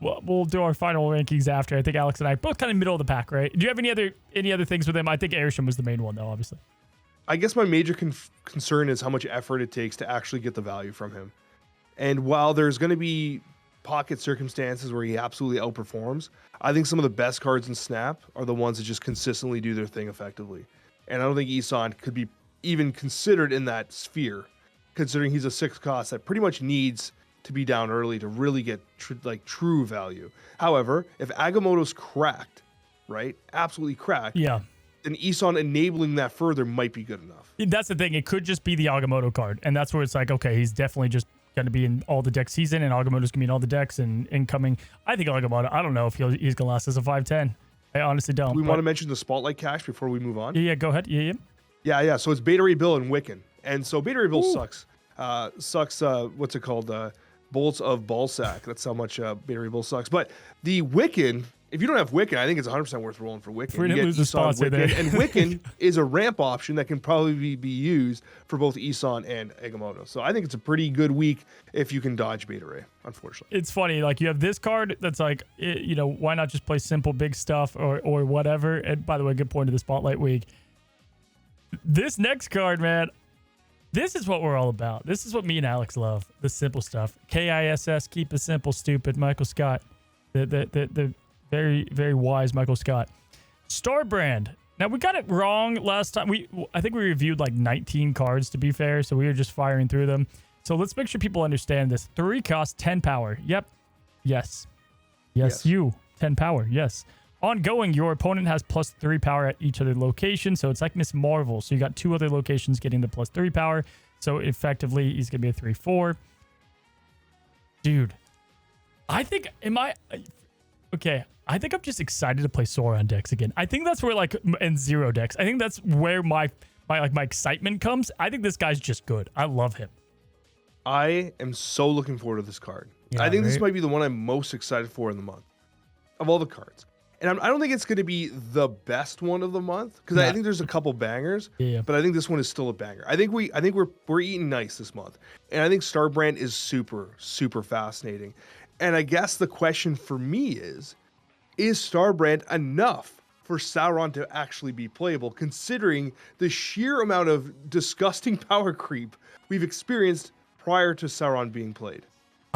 We'll do our final rankings after. I think Alex and I both kind of middle of the pack, right? Do you have any other things with him? I think Airsham was the main one, though, obviously. I guess my major concern is how much effort it takes to actually get the value from him. And while there's going to be pocket circumstances where he absolutely outperforms, I think some of the best cards in Snap are the ones that just consistently do their thing effectively. And I don't think Eson could be even considered in that sphere, considering he's a 6 cost that pretty much needs to be down early to really get true value. However, if Agamotto's cracked, right, absolutely cracked, yeah, then Eson enabling that further might be good enough. That's the thing. It could just be the Agamotto card, and that's where it's like, okay, he's definitely just going to be in all the decks he's in, and Agamotto's going to be in all the decks and incoming. I think Agamotto, I don't know if he's going to last as a 5/10. I honestly don't. Do we want to mention the Spotlight cache before we move on? Yeah, go ahead. Yeah. So it's Beta Ray Bill and Wiccan. And so Beta Ray Bill sucks. What's it called? Bolts of Ballsack. That's how much Beta Ray Bill sucks. But the Wiccan, if you don't have Wiccan, I think it's 100% worth rolling for Wiccan. We didn't lose the spots there. And Wiccan is a ramp option that can probably be used for both Eson and Agamotto. So I think it's a pretty good week if you can dodge Beta Ray, unfortunately. It's funny. Like, you have this card that's like, why not just play simple big stuff or whatever? And by the way, good point of the Spotlight week. This next card, man, this is what we're all about. This is what me and Alex love. The simple stuff. KISS, keep it simple, stupid. Michael Scott. The very, very wise Michael Scott. Starbrand. Now, we got it wrong last time. I think we reviewed like 19 cards, to be fair, so we were just firing through them. So let's make sure people understand this. 3 cost, 10 power. Yep. Yes. You. 10 power. Yes. Ongoing, your opponent has +3 power at each other location, so it's like Miss Marvel. So you got 2 other locations getting the +3 power. So effectively, he's gonna be a 3/4. Dude, I think I think I'm just excited to play Sauron decks again. I think that's where and Zero decks. I think that's where my excitement comes. I think this guy's just good. I love him. I am so looking forward to this card. Yeah, I think this might be the one I'm most excited for in the month of all the cards. And I don't think it's going to be the best one of the month because I think there's a couple bangers. Yeah. But I think this one is still a banger. I think we're eating nice this month, and I think Starbrand is super, super fascinating. And I guess the question for me is Starbrand enough for Sauron to actually be playable, considering the sheer amount of disgusting power creep we've experienced prior to Sauron being played?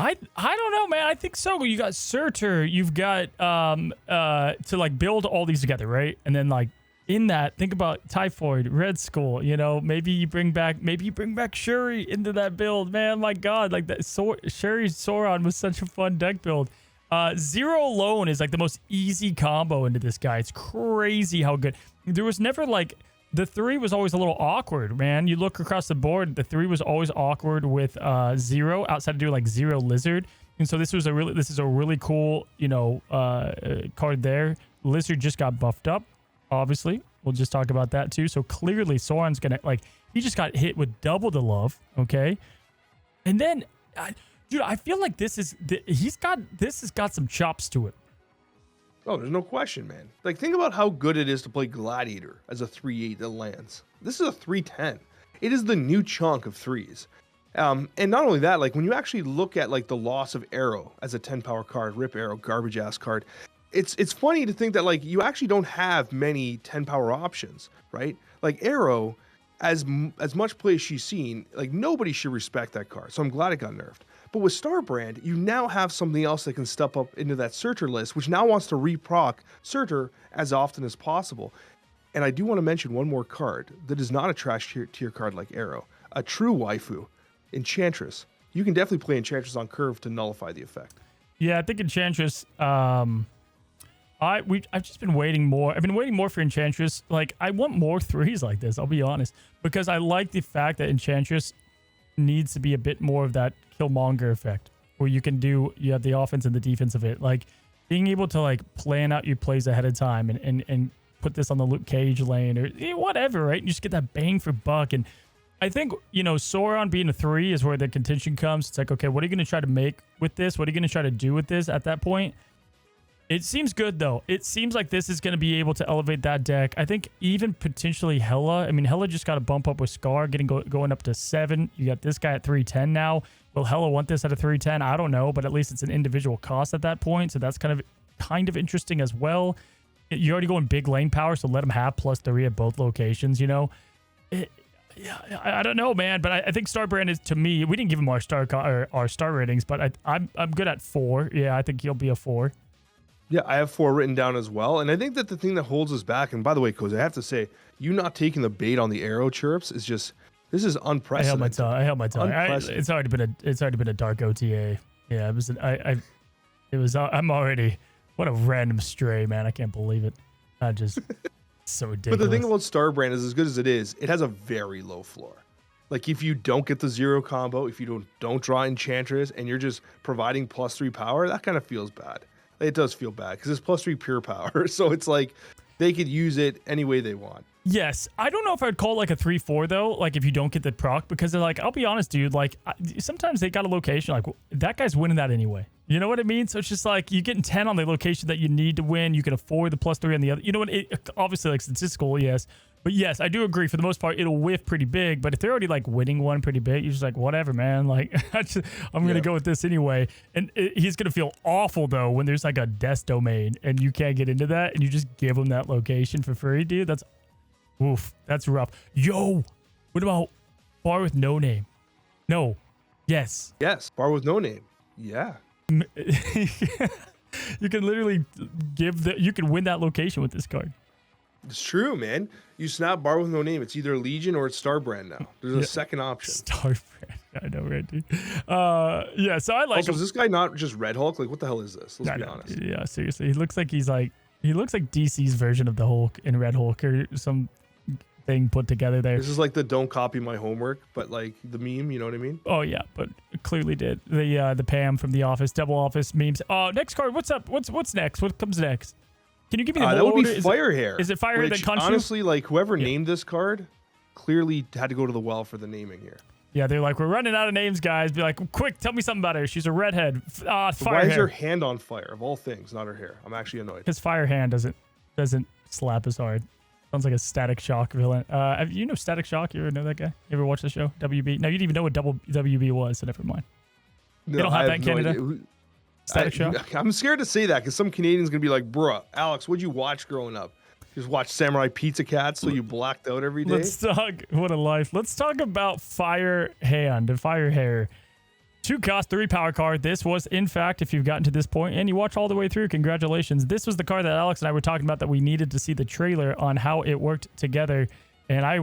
I don't know, man. I think so. You got Surtur. You've got to build all these together, right? And then in that, think about Typhoid, Red Skull. Maybe you bring back Shuri into that build, man. My God, Shuri Sauron was such a fun deck build. Zero alone is the most easy combo into this guy. It's crazy how good. There was never the 3 was always a little awkward, man. You look across the board, the 3 was always awkward with Zero outside of doing Zero Lizard. And so this is a really cool, card there. Lizard just got buffed up, obviously. We'll just talk about that too. So clearly Sauron's gonna he just got hit with double the love, okay? And then dude, I feel like this has got some chops to it. Oh, there's no question, man. Think about how good it is to play Gladiator as a 3/8 that lands. This is a 3/10. It is the new chunk of 3s. And not only that, when you actually look at the loss of Arrow as a 10 power card, Rip Arrow, garbage ass card, it's funny to think that you actually don't have many 10 power options, right? Arrow, as much play as she's seen, nobody should respect that card. So I'm glad it got nerfed. But with Starbrand, you now have something else that can step up into that Surtur list, which now wants to reproc Surtur as often as possible. And I do want to mention one more card that is not a trash tier card like Arrow, a true waifu, Enchantress. You can definitely play Enchantress on curve to nullify the effect. Yeah, I think Enchantress. I've just been waiting more. I've been waiting more for Enchantress. I want more 3s like this. I'll be honest, because I like the fact that Enchantress needs to be a bit more of that Killmonger effect, where you have the offense and the defense of it. Being able to plan out your plays ahead of time and put this on the Luke Cage lane or whatever, right? You just get that bang for buck. And I think, Sauron being a 3 is where the contention comes. It's okay, what are you going to try to make with this? What are you going to try to do with this at that point? It seems good, though. It seems like this is going to be able to elevate that deck. I think even potentially Hella. I mean, Hella just got a bump up with Scar, going up to 7. You got this guy at 310 now. Will Hella want this at a 310? I don't know, but at least it's an individual cost at that point, so that's kind of interesting as well. You're already going big lane power, so let him have +3 at both locations, you know? I don't know, man, but I think Starbrand is, to me, we didn't give him our star ratings, but I'm good at 4. Yeah, I think he'll be a 4. Yeah, I have 4 written down as well. And I think that the thing that holds us back, and by the way, Coz, I have to say, you not taking the bait on the arrow chirps is just, this is unprecedented. I held my tongue. It's already been a dark OTA. Yeah, I'm already, what a random stray, man. I can't believe it. So ridiculous. But the thing about Starbrand is, as good as it is, it has a very low floor. Like, if you don't get the 0 combo, if you don't draw Enchantress, and you're just providing +3 power, that kind of feels bad. It does feel bad because it's +3 pure power. So it's like they could use it any way they want. Yes. I don't know if I'd call it like a 3-4 though, like if you don't get the proc, because they're like, I'll be honest, dude, like sometimes they got a location like that guy's winning that anyway. You know what I mean? So it's just like you're getting 10 on the location that you need to win. You can afford the +3 on the other. You know what? Obviously, like statistical, yes. But yes, I do agree. For the most part, it'll whiff pretty big. But if they're already like winning one pretty big, you're just like, whatever, man. Like, I'm going to go with this anyway. And he's going to feel awful, though, when there's like a death domain and you can't get into that and you just give him that location for free, dude. That's rough. Yo, what about bar with no name? No. Yes. Yes. Bar with no name. Yeah. You can literally you can win that location with this card. It's true, man. You snap bar with no name. It's either Legion or it's Starbrand now. There's a second option. Starbrand. I know, right, dude? Yeah, so I like also, him. is this guy not just Red Hulk? Like, what the hell is this? Let's be honest. Yeah, seriously. He looks like DC's version of the Hulk in Red Hulk or some thing put together there. This is like the don't copy my homework, but like the meme, you know what I mean? Oh yeah, but clearly did. The Pam from The Office, Double Office memes. Next card, what's up? What's next? What comes next? Can you give me the that would order? be Firehair. Is it Firehair that Khonshu? Honestly, like whoever named this card clearly had to go to the well for the naming here. Yeah, they're like, we're running out of names, guys. Be like, quick, tell me something about her. She's a redhead. Why is her hand on fire of all things, not her hair? I'm actually annoyed. Because Fire Hand doesn't slap as hard. Sounds like a Static Shock villain. You know Static Shock? You ever know that guy? You ever watch the show? WB? No, you didn't even know what WB was, so never mind. No, they don't have that in Canada? Static Shock? I'm scared to say that because some Canadian's going to be like, bruh, Alex, what'd you watch growing up? Just watch Samurai Pizza Cats so you blacked out every day? Let's talk, what a life. Let's talk about Fire Hand and Firehair. 2 cost, 3 power card. This was, in fact, if you've gotten to this point and you watch all the way through, congratulations. This was the card that Alex and I were talking about that we needed to see the trailer on how it worked together. And I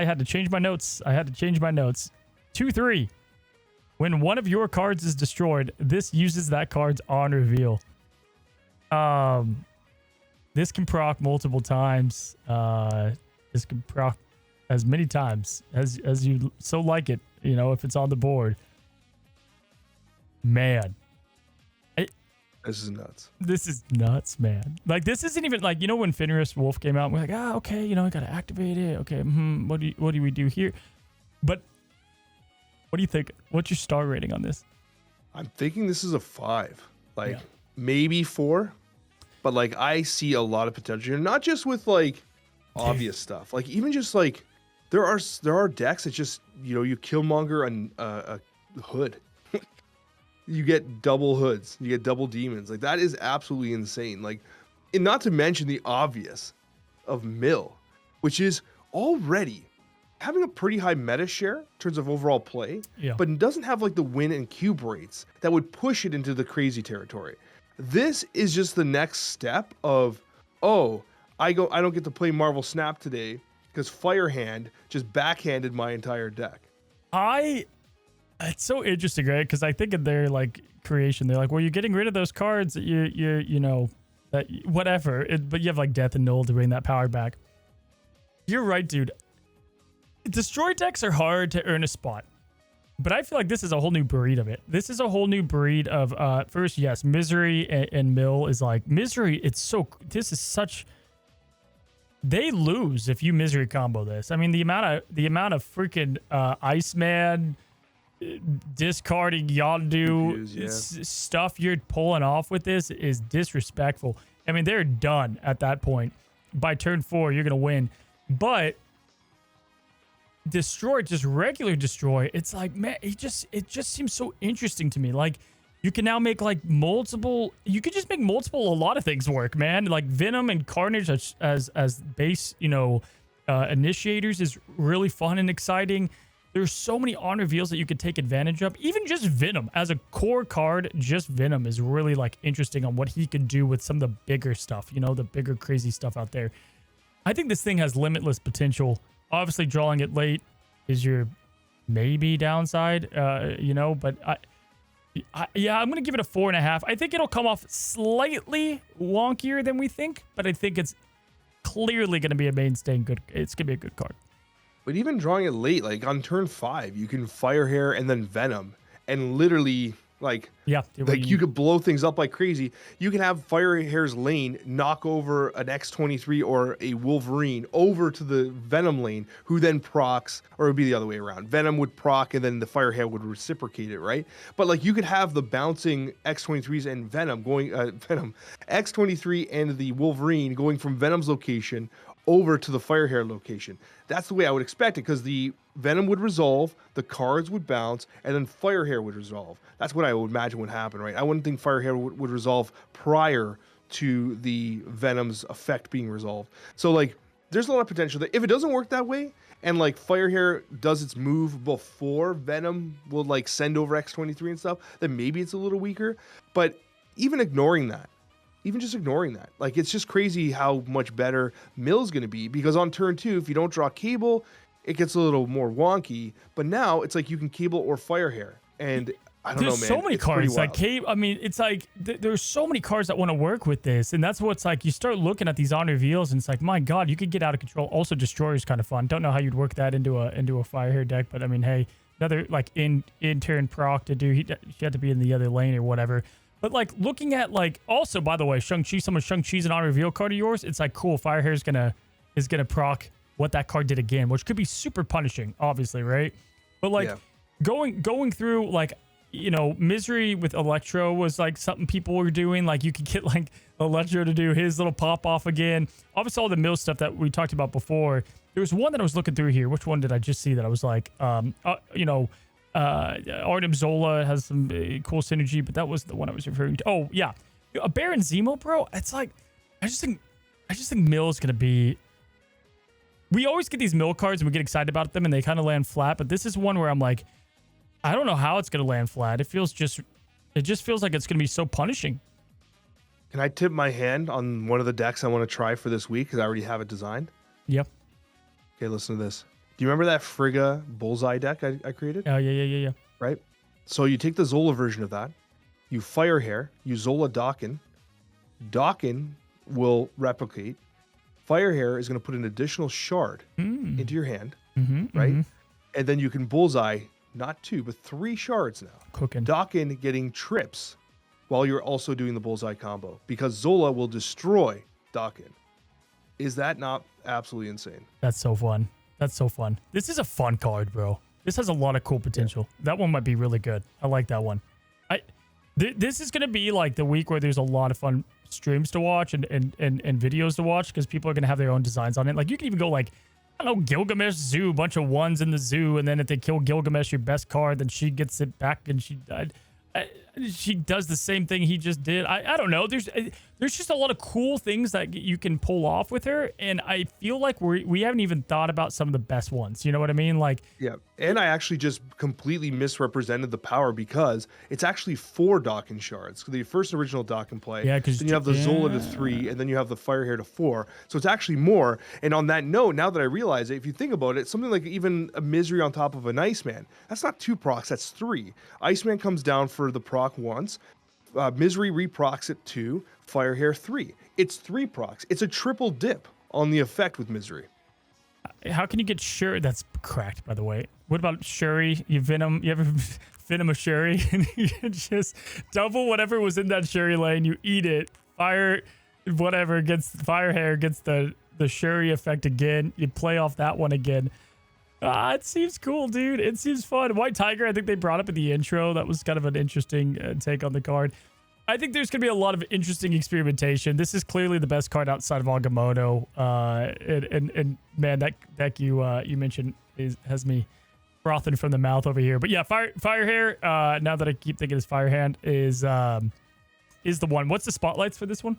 had to change my notes. 2-3. When one of your cards is destroyed, this uses that card's on reveal. This can proc multiple times. This can proc as many times as you so like it, you know, if it's on the board. Man. This is nuts. This is nuts, man. Like, this isn't even like, you know, when Fenris Wolf came out, we're like, okay, you know, I gotta activate it. Okay, what do we do here? But what do you think? What's your star rating on this? I'm thinking this is a 5. Like, maybe 4. But, like, I see a lot of potential here. Not just with, like, obvious stuff. Like, even just, like, there are decks that just, you know, you Killmonger a hood. You get double hoods. You get double demons. Like, that is absolutely insane. Like, and not to mention the obvious of Mill, which is already having a pretty high meta share in terms of overall play, but it doesn't have, like, the win and cube rates that would push it into the crazy territory. This is just the next step of, I don't get to play Marvel Snap today because Firehand just backhanded my entire deck. It's so interesting, right? Because I think in their like creation, they're like, well, you're getting rid of those cards that you know, that whatever, but you have like Death and Null to bring that power back. You're right, dude. Destroy decks are hard to earn a spot. But I feel like this is a whole new breed of it. This is a whole new breed of, first, yes, Misery and Mill is like, Misery, this is such, they lose if you Misery combo this. I mean, the amount of freaking Iceman, discarding Yondu Cuckoos, stuff you're pulling off with this is disrespectful. I mean, they're done at that point. By turn 4, you're gonna win, but destroy, just regular destroy. It's like, man, it just seems so interesting to me. Like, you can now make like multiple. You could just make multiple. A lot of things work, man. Like Venom and Carnage as base, initiators is really fun and exciting. There's so many on reveals that you could take advantage of. Even just Venom as a core card, just Venom is really like interesting on what he can do with some of the bigger stuff, the bigger crazy stuff out there. I think this thing has limitless potential. Obviously, drawing it late is your maybe downside, but I'm going to give it a 4.5. I think it'll come off slightly wonkier than we think, but I think it's clearly going to be a mainstay and good. It's going to be a good card. But even drawing it late, like on turn 5, you can Firehair and then Venom, and literally you could blow things up like crazy. You can have Firehair's lane knock over an X-23 or a Wolverine over to the Venom lane, who then procs, or it would be the other way around. Venom would proc and then the Firehair would reciprocate it, right? But like you could have the bouncing X-23s and Venom going, X-23 and the Wolverine going from Venom's location over to the Firehair location. That's the way I would expect it, because the Venom would resolve, the cards would bounce, and then Firehair would resolve. That's what I would imagine would happen, right? I wouldn't think Firehair would resolve prior to the Venom's effect being resolved. So, like, there's a lot of potential there. If it doesn't work that way, and, like, Firehair does its move before Venom will, like, send over X-23 and stuff, then maybe it's a little weaker. But even ignoring that, like, it's just crazy how much better Mill's going to be, because on turn 2, if you don't draw Cable, it gets a little more wonky. But now it's like you can Cable or Firehair, and I don't know, man. There's so many cards like Cable. I mean, it's like there's so many cards that want to work with this, and that's what's like. You start looking at these on reveals, and it's like, my God, you could get out of control. Also, Destroyer is kind of fun. Don't know how you'd work that into a Firehair deck, but I mean, hey, another like in turn proc to do. She had to be in the other lane or whatever. But like looking at like, also by the way, Shang-Chi, someone Shang-Chi's an on reveal card of yours. It's like, cool, Firehair is gonna proc what that card did again, which could be super punishing, obviously, right? But like going through like, Misery with Electro was like something people were doing. Like you could get like Electro to do his little pop off again. Obviously all the mill stuff that we talked about before. There was one that I was looking through here. Which one did I just see that I was like, Artem Zola has some cool synergy, but that was the one I was referring to. Oh yeah, a Baron Zemo, bro. It's like, I just think Mill is gonna be. We always get these Mill cards and we get excited about them and they kind of land flat, but this is one where I'm like, I don't know how it's gonna land flat. It just feels like it's gonna be so punishing. Can I tip my hand on one of the decks I want to try for this week, because I already have it designed? Yep. Okay, listen to this. Do you remember that Frigga Bullseye deck I created? Oh, yeah. Right? So you take the Zola version of that, you Firehair, you Zola Dakin. Dakin will replicate. Firehair is going to put an additional shard into your hand, right? And then you can Bullseye, not 2, but 3 shards now. Cooking. Dakin getting trips while you're also doing the Bullseye combo, because Zola will destroy Dakin. Is that not absolutely insane? That's so fun. This is a fun card, bro. This has a lot of cool potential. Yeah. That one might be really good. I like that one. This is going to be like the week where there's a lot of fun streams to watch and videos to watch, because people are going to have their own designs on it. Like you can even go like, I don't know, Gilgamesh Zoo, bunch of 1s in the zoo, and then if they kill Gilgamesh, your best card, then she gets it back and she does the same thing he just did. I don't know. There's just a lot of cool things that you can pull off with her, and I feel like we haven't even thought about some of the best ones. You know what I mean? Like, yeah. And I actually just completely misrepresented the power, because it's actually 4 Dakin shards. The first original Dakin play. Yeah, because then you have the Zola to 3, and then you have the Firehair to 4. So it's actually more. And on that note, now that I realize it, if you think about it, something like even a Misery on top of an Iceman, that's not 2 procs, that's 3. Iceman comes down for the proc once. Misery reprocs at 2, Firehair 3. It's 3 procs. It's a triple dip on the effect with Misery. How can you get Shuri? That's cracked, by the way. What about Shuri? You ever Venom a Shuri? And you just double whatever was in that Shuri lane. You eat it. Firehair gets the Shuri effect again. You play off that one again. It seems cool, dude. It seems fun. White Tiger, I think they brought up in the intro. That was kind of an interesting take on the card. I think there's going to be a lot of interesting experimentation. This is clearly the best card outside of Agamotto. And man, that deck you mentioned has me frothing from the mouth over here. But yeah, Firehair, now that I keep thinking it's Firehand, is the one. What's the spotlights for this one?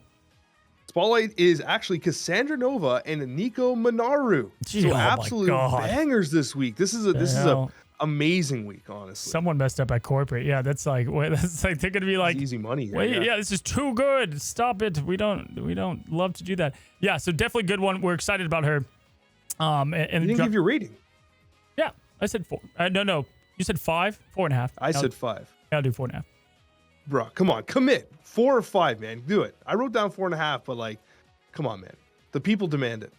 Spotlight is actually Cassandra Nova and Nico Minaru. Gee, so oh absolute bangers this week. This is a amazing week, honestly. Someone messed up at corporate. Yeah, that's like they're gonna be like easy money here, wait, yeah, this is too good. Stop it. We don't love to do that. Yeah, so definitely good one. We're excited about her. And you didn't give your rating. Yeah, I said 4. No, you said 5, 4.5. I said 5. I'll do 4.5. Bro, come on, commit. 4 or 5, man. Do it. I wrote down 4.5, but like, come on, man. The people demand it.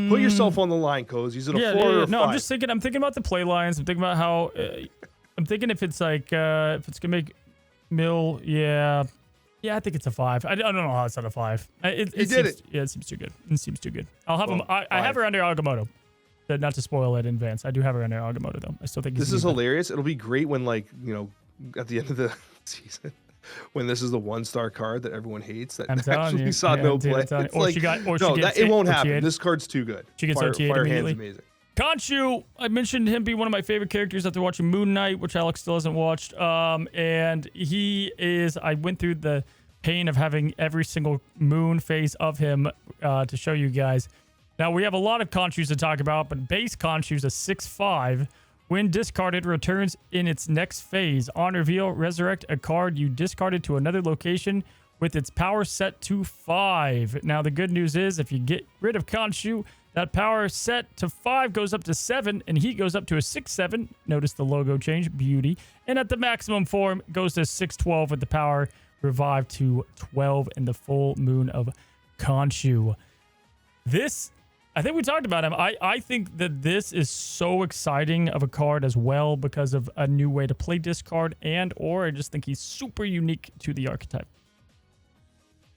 Put yourself on the line, Coz. Is it a 4 or a 5? No, I'm thinking about the play lines. I'm thinking about how I'm thinking if it's like if it's gonna make mill, yeah, I think it's a 5. I don't know how it's not a 5. It seems, yeah, it seems too good. It seems too good. I'll have him. I have her under Agamotto. Not to spoil it in advance. I do have her under Agamotto though. I still think this is hilarious. It'll be great when at the end of the season, when this is the 1-star card that everyone hates that actually saw no play. It's like, it won't happen. This card's too good. She gets OTA'd immediately. Amazing. Khonshu, I mentioned him being one of my favorite characters after watching Moon Knight, which Alex still hasn't watched. And I went through the pain of having every single moon phase of him to show you guys. Now, we have a lot of Khonshus to talk about, but base Khonshu's a 6/5. When discarded, returns in its next phase. On reveal, resurrect a card you discarded to another location with its power set to 5. Now, the good news is if you get rid of Khonshu, that power set to 5 goes up to 7, and he goes up to a 6/7. Notice the logo change, beauty. And at the maximum form, goes to 6/12 with the power revived to 12 in the full moon of Khonshu. This, I think we talked about him. I think that this is so exciting of a card as well because of a new way to play discard or I just think he's super unique to the archetype.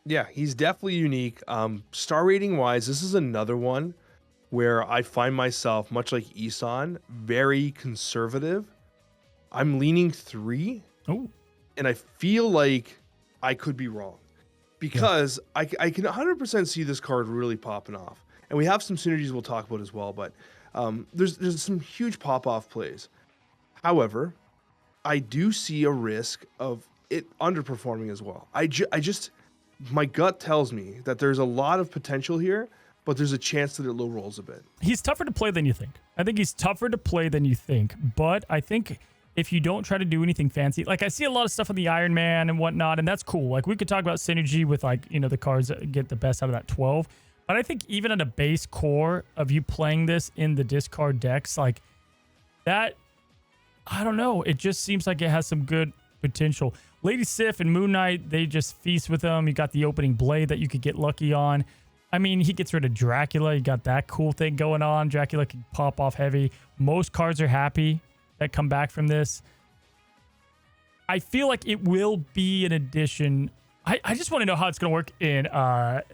Yeah, he's definitely unique. Star rating wise, this is another one where I find myself, much like Eson, very conservative. I'm leaning 3. Oh. And I feel like I could be wrong because I can 100% see this card really popping off. And we have some synergies we'll talk about as well, but there's some huge pop-off plays. However, I do see a risk of it underperforming as well. I just, my gut tells me that there's a lot of potential here, but there's a chance that it low rolls a bit. He's tougher to play than you think. I think he's tougher to play than you think, but I think if you don't try to do anything fancy, like I see a lot of stuff on the Iron Man and whatnot, and that's cool. Like we could talk about synergy with the cards that get the best out of that 12. But I think even at a base core of you playing this in the discard decks, like that, I don't know. It just seems like it has some good potential. Lady Sif and Moon Knight, they just feast with them. You got the opening blade that you could get lucky on. I mean, he gets rid of Dracula. You got that cool thing going on. Dracula can pop off heavy. Most cards are happy that come back from this. I feel like it will be an addition. I just want to know how it's going to work in,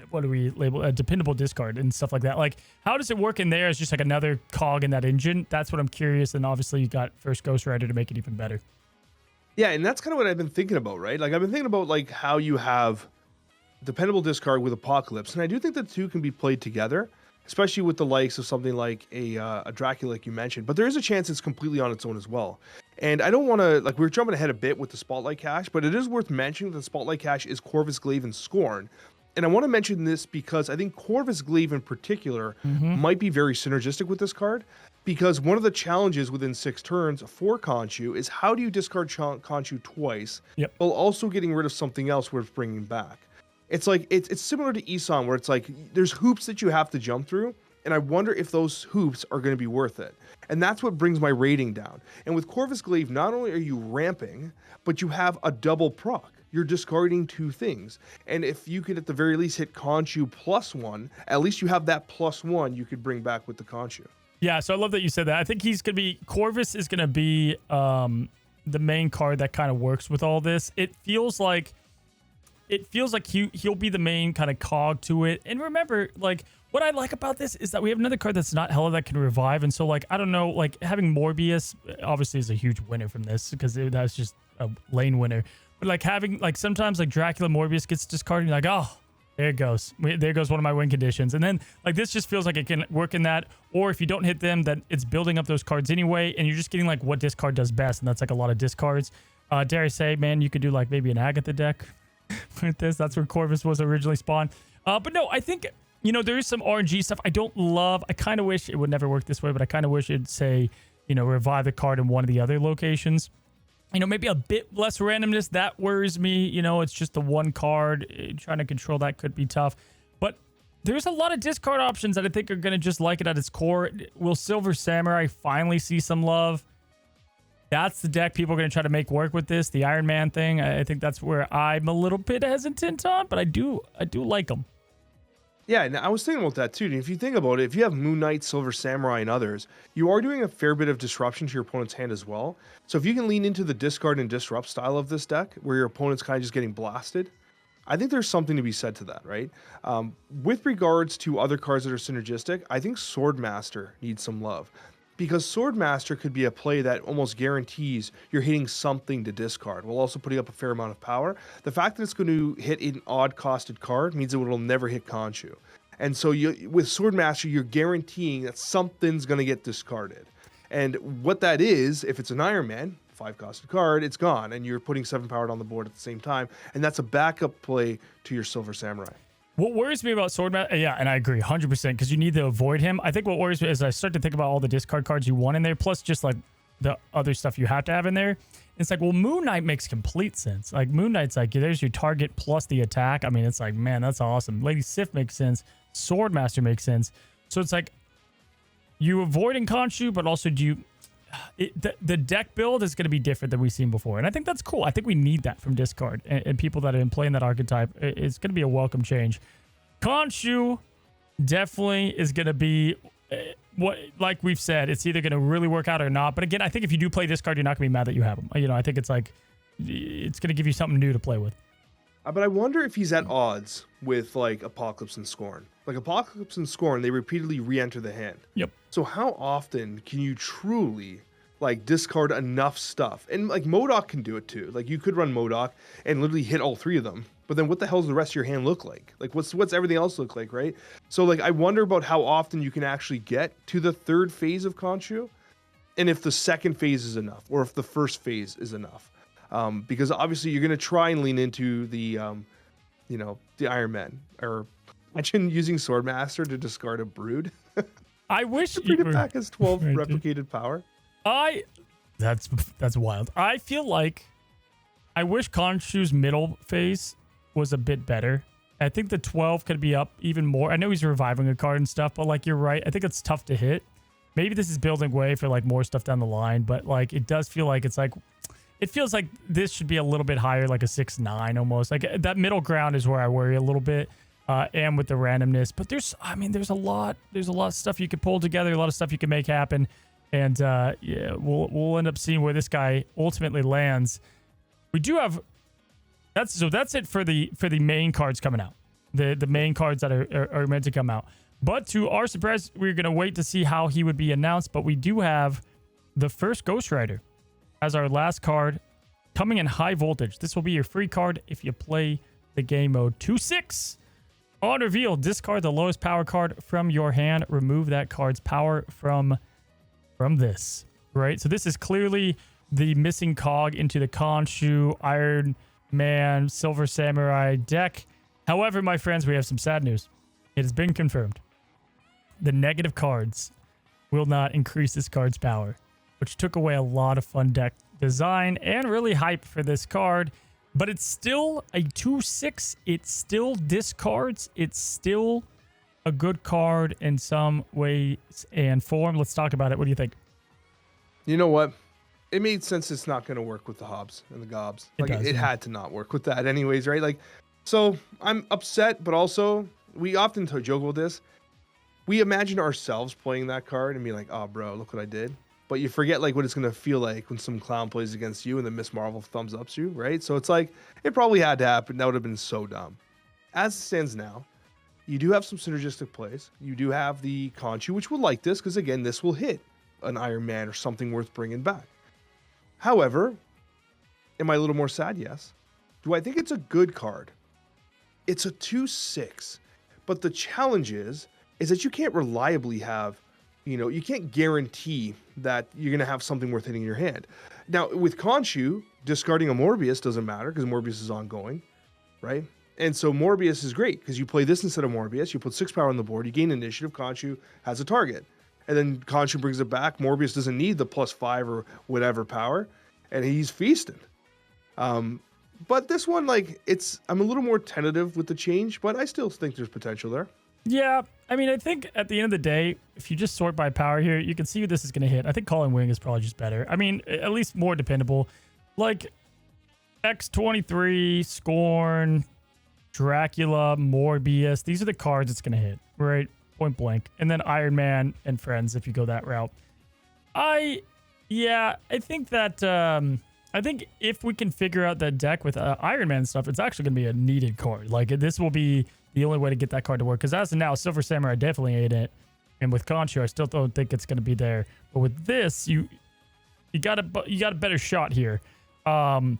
what do we label, a dependable discard and stuff like that. Like, how does it work in there as just like another cog in that engine? That's what I'm curious. And obviously you got first Ghost Rider to make it even better. Yeah, and that's kind of what I've been thinking about, right? Like, I've been thinking about like how you have dependable discard with Apocalypse. And I do think the two can be played together, especially with the likes of something like a Dracula, like you mentioned. But there is a chance it's completely on its own as well. And I don't want to, like, we're jumping ahead a bit with the Spotlight Cache, but it is worth mentioning that the Spotlight Cache is Corvus Glaive and Scorn. And I want to mention this because I think Corvus Glaive in particular might be very synergistic with this card, because one of the challenges within 6 turns for Khonshu is how do you discard Khonshu twice while also getting rid of something else worth bringing back? It's like, it's similar to Eson, where it's like there's hoops that you have to jump through, and I wonder if those hoops are going to be worth it. And that's what brings my rating down. And with Corvus Glaive, not only are you ramping, but you have a double proc. You're discarding 2 things. And if you could at the very least hit Khonshu +1, at least you have that +1 you could bring back with the Khonshu. Yeah, so I love that you said that. I think he's going to be, Corvus is going to be the main card that kind of works with all this. It feels like it feels like he'll be the main kind of cog to it. And remember, like, what I like about this is that we have another card that's not Hela that can revive. And so, like, I don't know, like, having Morbius obviously is a huge winner from this because that's just a lane winner. But, like, having, like, sometimes, like, Dracula Morbius gets discarded, and you're like, oh, there it goes. There goes one of my win conditions. And then, like, this just feels like it can work in that. Or if you don't hit them, that it's building up those cards anyway, and you're just getting, like, what discard does best, and that's, like, a lot of discards. Dare I say, man, you could do, like, maybe an Agatha deck with this. That's where Corvus was originally spawned. But no, I think, you know, there is some RNG stuff I don't love. I kind of wish it would never work this way, but I kind of wish it'd say, you know, revive the card in one of the other locations. You know, maybe a bit less randomness. That worries me. You know, it's just the one card. Trying to control that could be tough. But there's a lot of discard options that I think are going to just like it at its core. Will Silver Samurai finally see some love? That's the deck people are going to try to make work with this. The Iron Man thing, I think that's where I'm a little bit hesitant on, but I do like them. Yeah, and I was thinking about that too. And if you think about it, if you have Moon Knight, Silver Samurai, and others, you are doing a fair bit of disruption to your opponent's hand as well. So if you can lean into the discard and disrupt style of this deck, where your opponent's kind of just getting blasted, I think there's something to be said to that, right? With regards to other cards that are synergistic, I think Swordmaster needs some love. Because Swordmaster could be a play that almost guarantees you're hitting something to discard, while also putting up a fair amount of power. The fact that it's going to hit an odd-costed card means it will never hit Khonshu. And so with Swordmaster, you're guaranteeing that something's going to get discarded. And what that is, if it's an Iron Man, 5-costed card, it's gone, and you're putting 7 powered on the board at the same time, and that's a backup play to your Silver Samurai. What worries me about Swordmaster, yeah, and I agree 100%, because you need to avoid him. I think what worries me is I start to think about all the discard cards you want in there, plus just like the other stuff you have to have in there. It's like, well, Moon Knight makes complete sense. Like, Moon Knight's like, there's your target plus the attack. I mean, it's like, man, that's awesome. Lady Sif makes sense. Swordmaster makes sense. So it's like, you avoiding Khonshu, but also do you... the deck build is going to be different than we've seen before, and I think that's cool. I think we need that from discard, and people that have been playing that archetype. It's going to be a welcome change. Khonshu definitely is going to be what, like we've said, it's either going to really work out or not. But again, I think if you do play discard, you're not going to be mad that you have him. You know, I think it's like, it's going to give you something new to play with. But I wonder if he's at odds with, like, Apocalypse and Scorn. Like, Apocalypse and Scorn, they repeatedly re-enter the hand. Yep. So how often can you truly, like, discard enough stuff? And, like, MODOK can do it too. Like, you could run MODOK and literally hit all 3 of them. But then what the hell does the rest of your hand look like? Like, what's everything else look like, right? So, like, I wonder about how often you can actually get to the 3rd phase of Khonshu, and if the 2nd phase is enough, or if the 1st phase is enough. Because obviously you're going to try and lean into the, you know, the Iron Man. Or imagine using Swordmaster to discard a Brood. I wish the Brood pack has 12 replicated power. That's wild. I feel like I wish Khonshu's middle phase was a bit better. I think the 12 could be up even more. I know he's reviving a card and stuff, but like, you're right. I think it's tough to hit. Maybe this is building way for like more stuff down the line, but like, it does feel like it's like, it feels like this should be a little bit higher, like a 6-9 almost. Like, that middle ground is where I worry a little bit, and with the randomness. But there's a lot of stuff you could pull together, a lot of stuff you can make happen, and yeah, we'll end up seeing where this guy ultimately lands. We do have that's it for the main cards coming out, the main cards that are meant to come out. But to our surprise, we're gonna wait to see how he would be announced. But we do have the first Ghost Rider as our last card, coming in high voltage. This will be your free card if you play the game mode. 2/6. On reveal, discard the lowest power card from your hand. Remove that card's power from this. Right? So this is clearly the missing cog into the Khonshu, Iron Man, Silver Samurai deck. However, my friends, we have some sad news. It has been confirmed. The negative cards will not increase this card's power, which took away a lot of fun deck design and really hype for this card. But it's still a 2/6. It still discards. It's still a good card in some ways and form. Let's talk about it. What do you think? You know what? It made sense it's not going to work with the Hobbs and the Gobs. Like, it had to not work with that anyways, right? Like, so I'm upset, but also we often joke about this. We imagine ourselves playing that card and be like, oh, bro, look what I did. but you forget like what it's gonna feel like when some clown plays against you and then Miss Marvel thumbs ups you, right? So it's like it probably had to happen. That would have been so dumb. As it stands now, you do have some synergistic plays. You do have the Khonshu, which will like this because again, this will hit an Iron Man or something worth bringing back. However, am I a little more sad? Yes. Do I think it's a good card? It's a 2/6, but the challenge is that you can't reliably have, you can't guarantee that you're going to have something worth hitting in your hand. Now, with Khonshu, discarding a Morbius doesn't matter because Morbius is ongoing, right? And so Morbius is great because you play this instead of Morbius. You put 6 power on the board, you gain initiative, Khonshu has a target. And then Khonshu brings it back. Morbius doesn't need the +5 or whatever power, and he's feasting. But this one, like, I'm a little more tentative with the change, but I still think there's potential there. Yeah, I mean, I think at the end of the day, if you just sort by power here, you can see who this is going to hit. I think Calling Wing is probably just better. I mean, at least more dependable. Like, X-23, Scorn, Dracula, Morbius, these are the cards it's going to hit, right? Point blank. And then Iron Man and Friends if you go that route. I think that... I think if we can figure out that deck with Iron Man stuff, it's actually going to be a needed card. Like, this will be the only way to get that card to work. Because as of now, Silver Samurai definitely ain't it. And with Khonshu, I still don't think it's going to be there. But with this, you got a better shot here. 2/6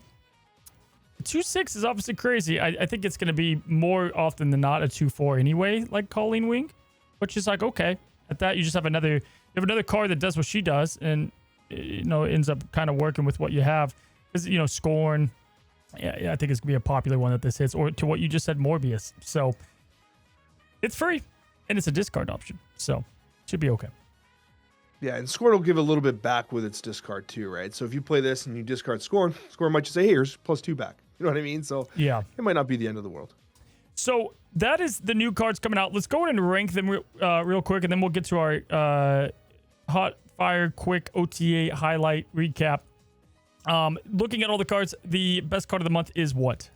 is obviously crazy. I think it's going to be more often than not a 2/4 anyway, like Colleen Wing. Which is like, okay. At that, you just have another card that does what she does. And ends up kind of working with what you have. Because, Scorn, yeah, I think it's going to be a popular one that this hits. Or to what you just said, Morbius. So, it's free. And it's a discard option. So, should be okay. Yeah, and Scorn will give a little bit back with its discard too, right? So, if you play this and you discard Scorn might just say, hey, here's +2 back. You know what I mean? So, yeah, it might not be the end of the world. So, that is the new cards coming out. Let's go ahead and rank them real quick. And then we'll get to our hot fire quick OTA highlight recap. Looking at all the cards, the best card of the month is what?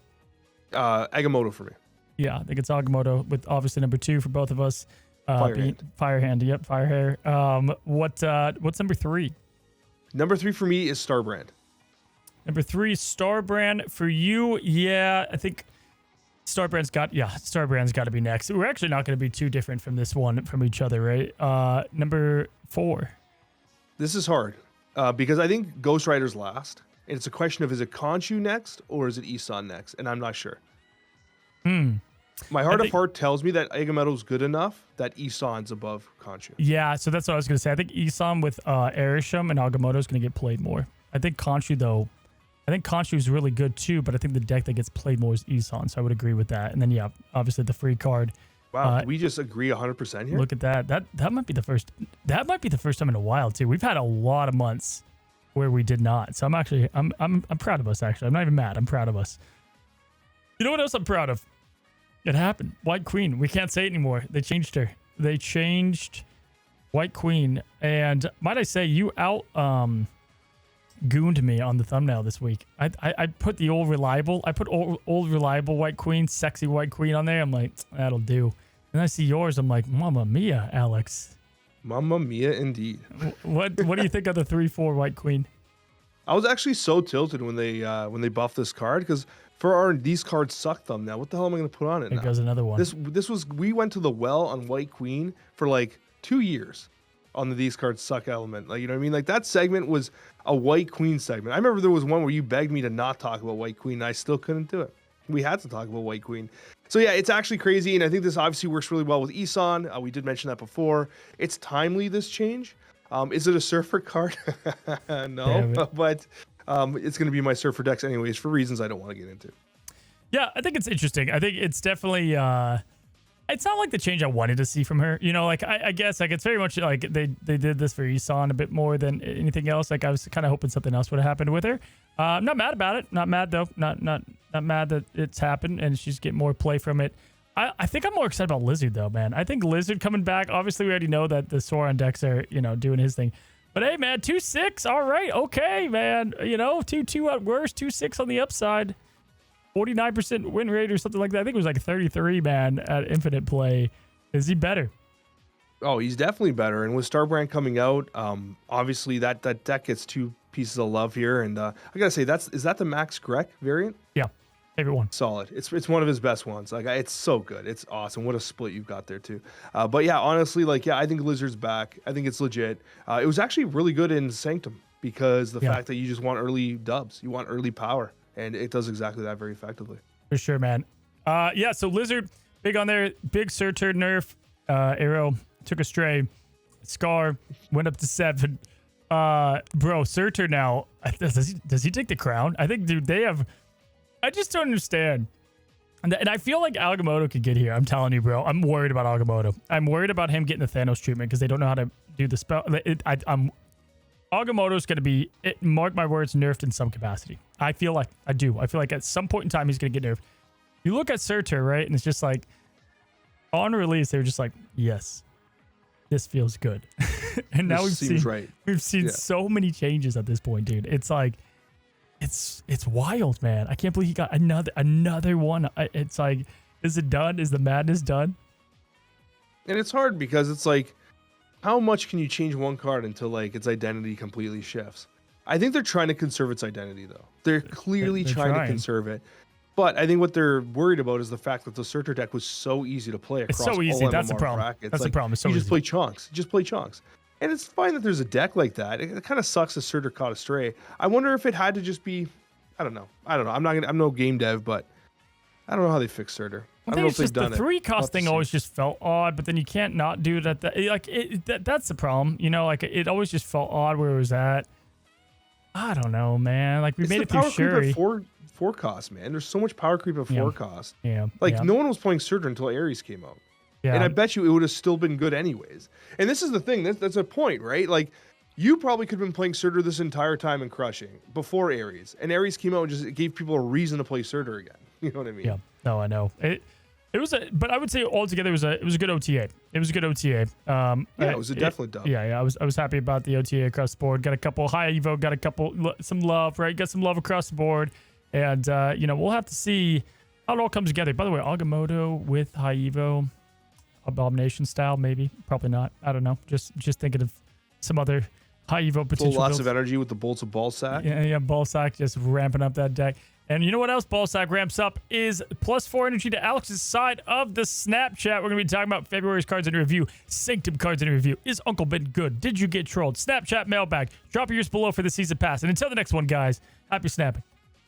Agamotto for me. Yeah, I think it's Agamotto with obviously number 2 for both of us. Firehand. Yep, Firehair. What's number 3? Number 3 for me is Starbrand. Number 3 is Starbrand for you. Yeah, I think Starbrand's got to be next. We're actually not going to be too different from this one from each other, right? Number 4. This is hard because I think Ghost Rider's last. And it's a question of, is it Khonshu next or is it Eson next? And I'm not sure. My heart of heart tells me that Agamotto's good enough that Eson's above Khonshu. Yeah, so that's what I was going to say. I think Eson with Erisham and Agamotto is going to get played more. I think Khonshu, though, is really good too, but I think the deck that gets played more is Eson, so I would agree with that. And then, yeah, obviously the free card. Wow, we just agree 100% here? Look at that. That might be the first. That might be the first time in a while too. We've had a lot of months where we did not. So I'm proud of us. Actually, I'm not even mad. I'm proud of us. You know what else I'm proud of? It happened. White Queen. We can't say it anymore. They changed her. They changed White Queen. And might I say, you gooned me on the thumbnail this week. I put the old reliable. I put old reliable White Queen, sexy White Queen on there. I'm like, that'll do. And I see yours. I'm like, Mamma Mia, Alex. Mamma Mia, indeed. What do you think of the 3/4 White Queen? I was actually so tilted when they buffed this card because these cards suck thumbnail. What the hell am I going to put on it? There goes another one. We went to the well on White Queen for like 2 years on the these cards suck element. Like, you know what I mean? Like, that segment was a White Queen segment. I remember there was one where you begged me to not talk about White Queen, and I still couldn't do it. We had to talk about White Queen. So yeah, it's actually crazy, and I think this obviously works really well with Eson. We did mention that before. It's timely, this change. Is it a Surfer card? No, but it's going to be my Surfer decks anyways for reasons I don't want to get into. Yeah, I think it's interesting. I think it's definitely... it's not like the change I wanted to see from her. You know, like, I guess, like, it's very much like they did this for Eson a bit more than anything else. Like, I was kind of hoping something else would have happened with her. I'm not mad about it. Not mad, though. Not mad that it's happened and she's getting more play from it. I think I'm more excited about Lizard, though, man. I think Lizard coming back, obviously we already know that the Sauron decks are, doing his thing. But hey, man, 2/6, all right, okay, man. 2/2 at worst, 2/6 on the upside. 49% win rate or something like that. I think it was like 33, man, at Infinite Play. Is he better? Oh, he's definitely better. And with Starbrand coming out, obviously that deck gets 2 pieces of love here. And I gotta say, is that the Max Grek variant? Yeah, favorite one. Solid. It's one of his best ones. Like it's so good. It's awesome. What a split you've got there too. But yeah, honestly, like I think Lizard's back. I think it's legit. It was actually really good in Sanctum because the fact that you just want early dubs, you want early power, and it does exactly that very effectively. For sure, man. Yeah. So Lizard, big on there. Big Surtur nerf. Arrow took a stray. Scar went up to 7. Bro, Surtur now. Does he take the crown? I think, dude, they have. I just don't understand. And I feel like Agamotto could get here. I'm telling you, bro. I'm worried about Agamotto. I'm worried about him getting the Thanos treatment because they don't know how to do the spell. Agamotto's going to be, mark my words, nerfed in some capacity. I feel like at some point in time, he's going to get nerfed. You look at Surtur, right? And it's just like, on release, they were just like, yes, this feels good. And now we've seen so many changes at this point, dude. It's like, it's wild, man. I can't believe he got another one. It's like, is it done? Is the madness done? And it's hard because it's like, how much can you change one card until like its identity completely shifts? I think they're trying to conserve its identity though. They're clearly trying to conserve it. But I think what they're worried about is the fact that the Surtur deck was so easy to play across all MMR That's the problem. brackets. That's the problem. It's so you easy. just play chunks. Just play chunks. And it's fine that there's a deck like that. It kind of sucks that Surtur caught a stray. I wonder if it had to just be, I don't know. I'm no game dev, but I don't know how they fix Surtur. I don't know if they've done it. The 3-cost thing always just felt odd, but then you can't not do it at that's the problem. You know, like it always just felt odd where it was at. I don't know, man. Like we made it through Shuri. Four cost, man. There's so much power creep at 4 cost. Yeah. No one was playing Surtur until Ares came out. Yeah. And I bet you it would have still been good anyways. And this is the thing. That's a point, right? Like, you probably could have been playing Surtur this entire time and crushing before Ares. And Ares came out and just gave people a reason to play Surtur again. You know what I mean? Yeah. No, I know. But I would say altogether it was a good OTA. It was a good OTA. It was a definite dub. Yeah. I was happy about the OTA across the board. Got a couple high evo, got some love, right? Got some love across the board. And, we'll have to see how it all comes together. By the way, Agamotto with high evo, Abomination style, maybe. Probably not. I don't know. Just thinking of some other high evo potential. Lots of energy with the bolts of Ballsack. Yeah, Ballsack just ramping up that deck. And you know what else Ballsack ramps up is +4 energy to Alex's side of the Snapchat. We're going to be talking about February's cards in review, Sanctum cards in review. Is Uncle Ben good? Did you get trolled? Snapchat mailbag. Drop yours below for the season pass. And until the next one, guys, happy snapping.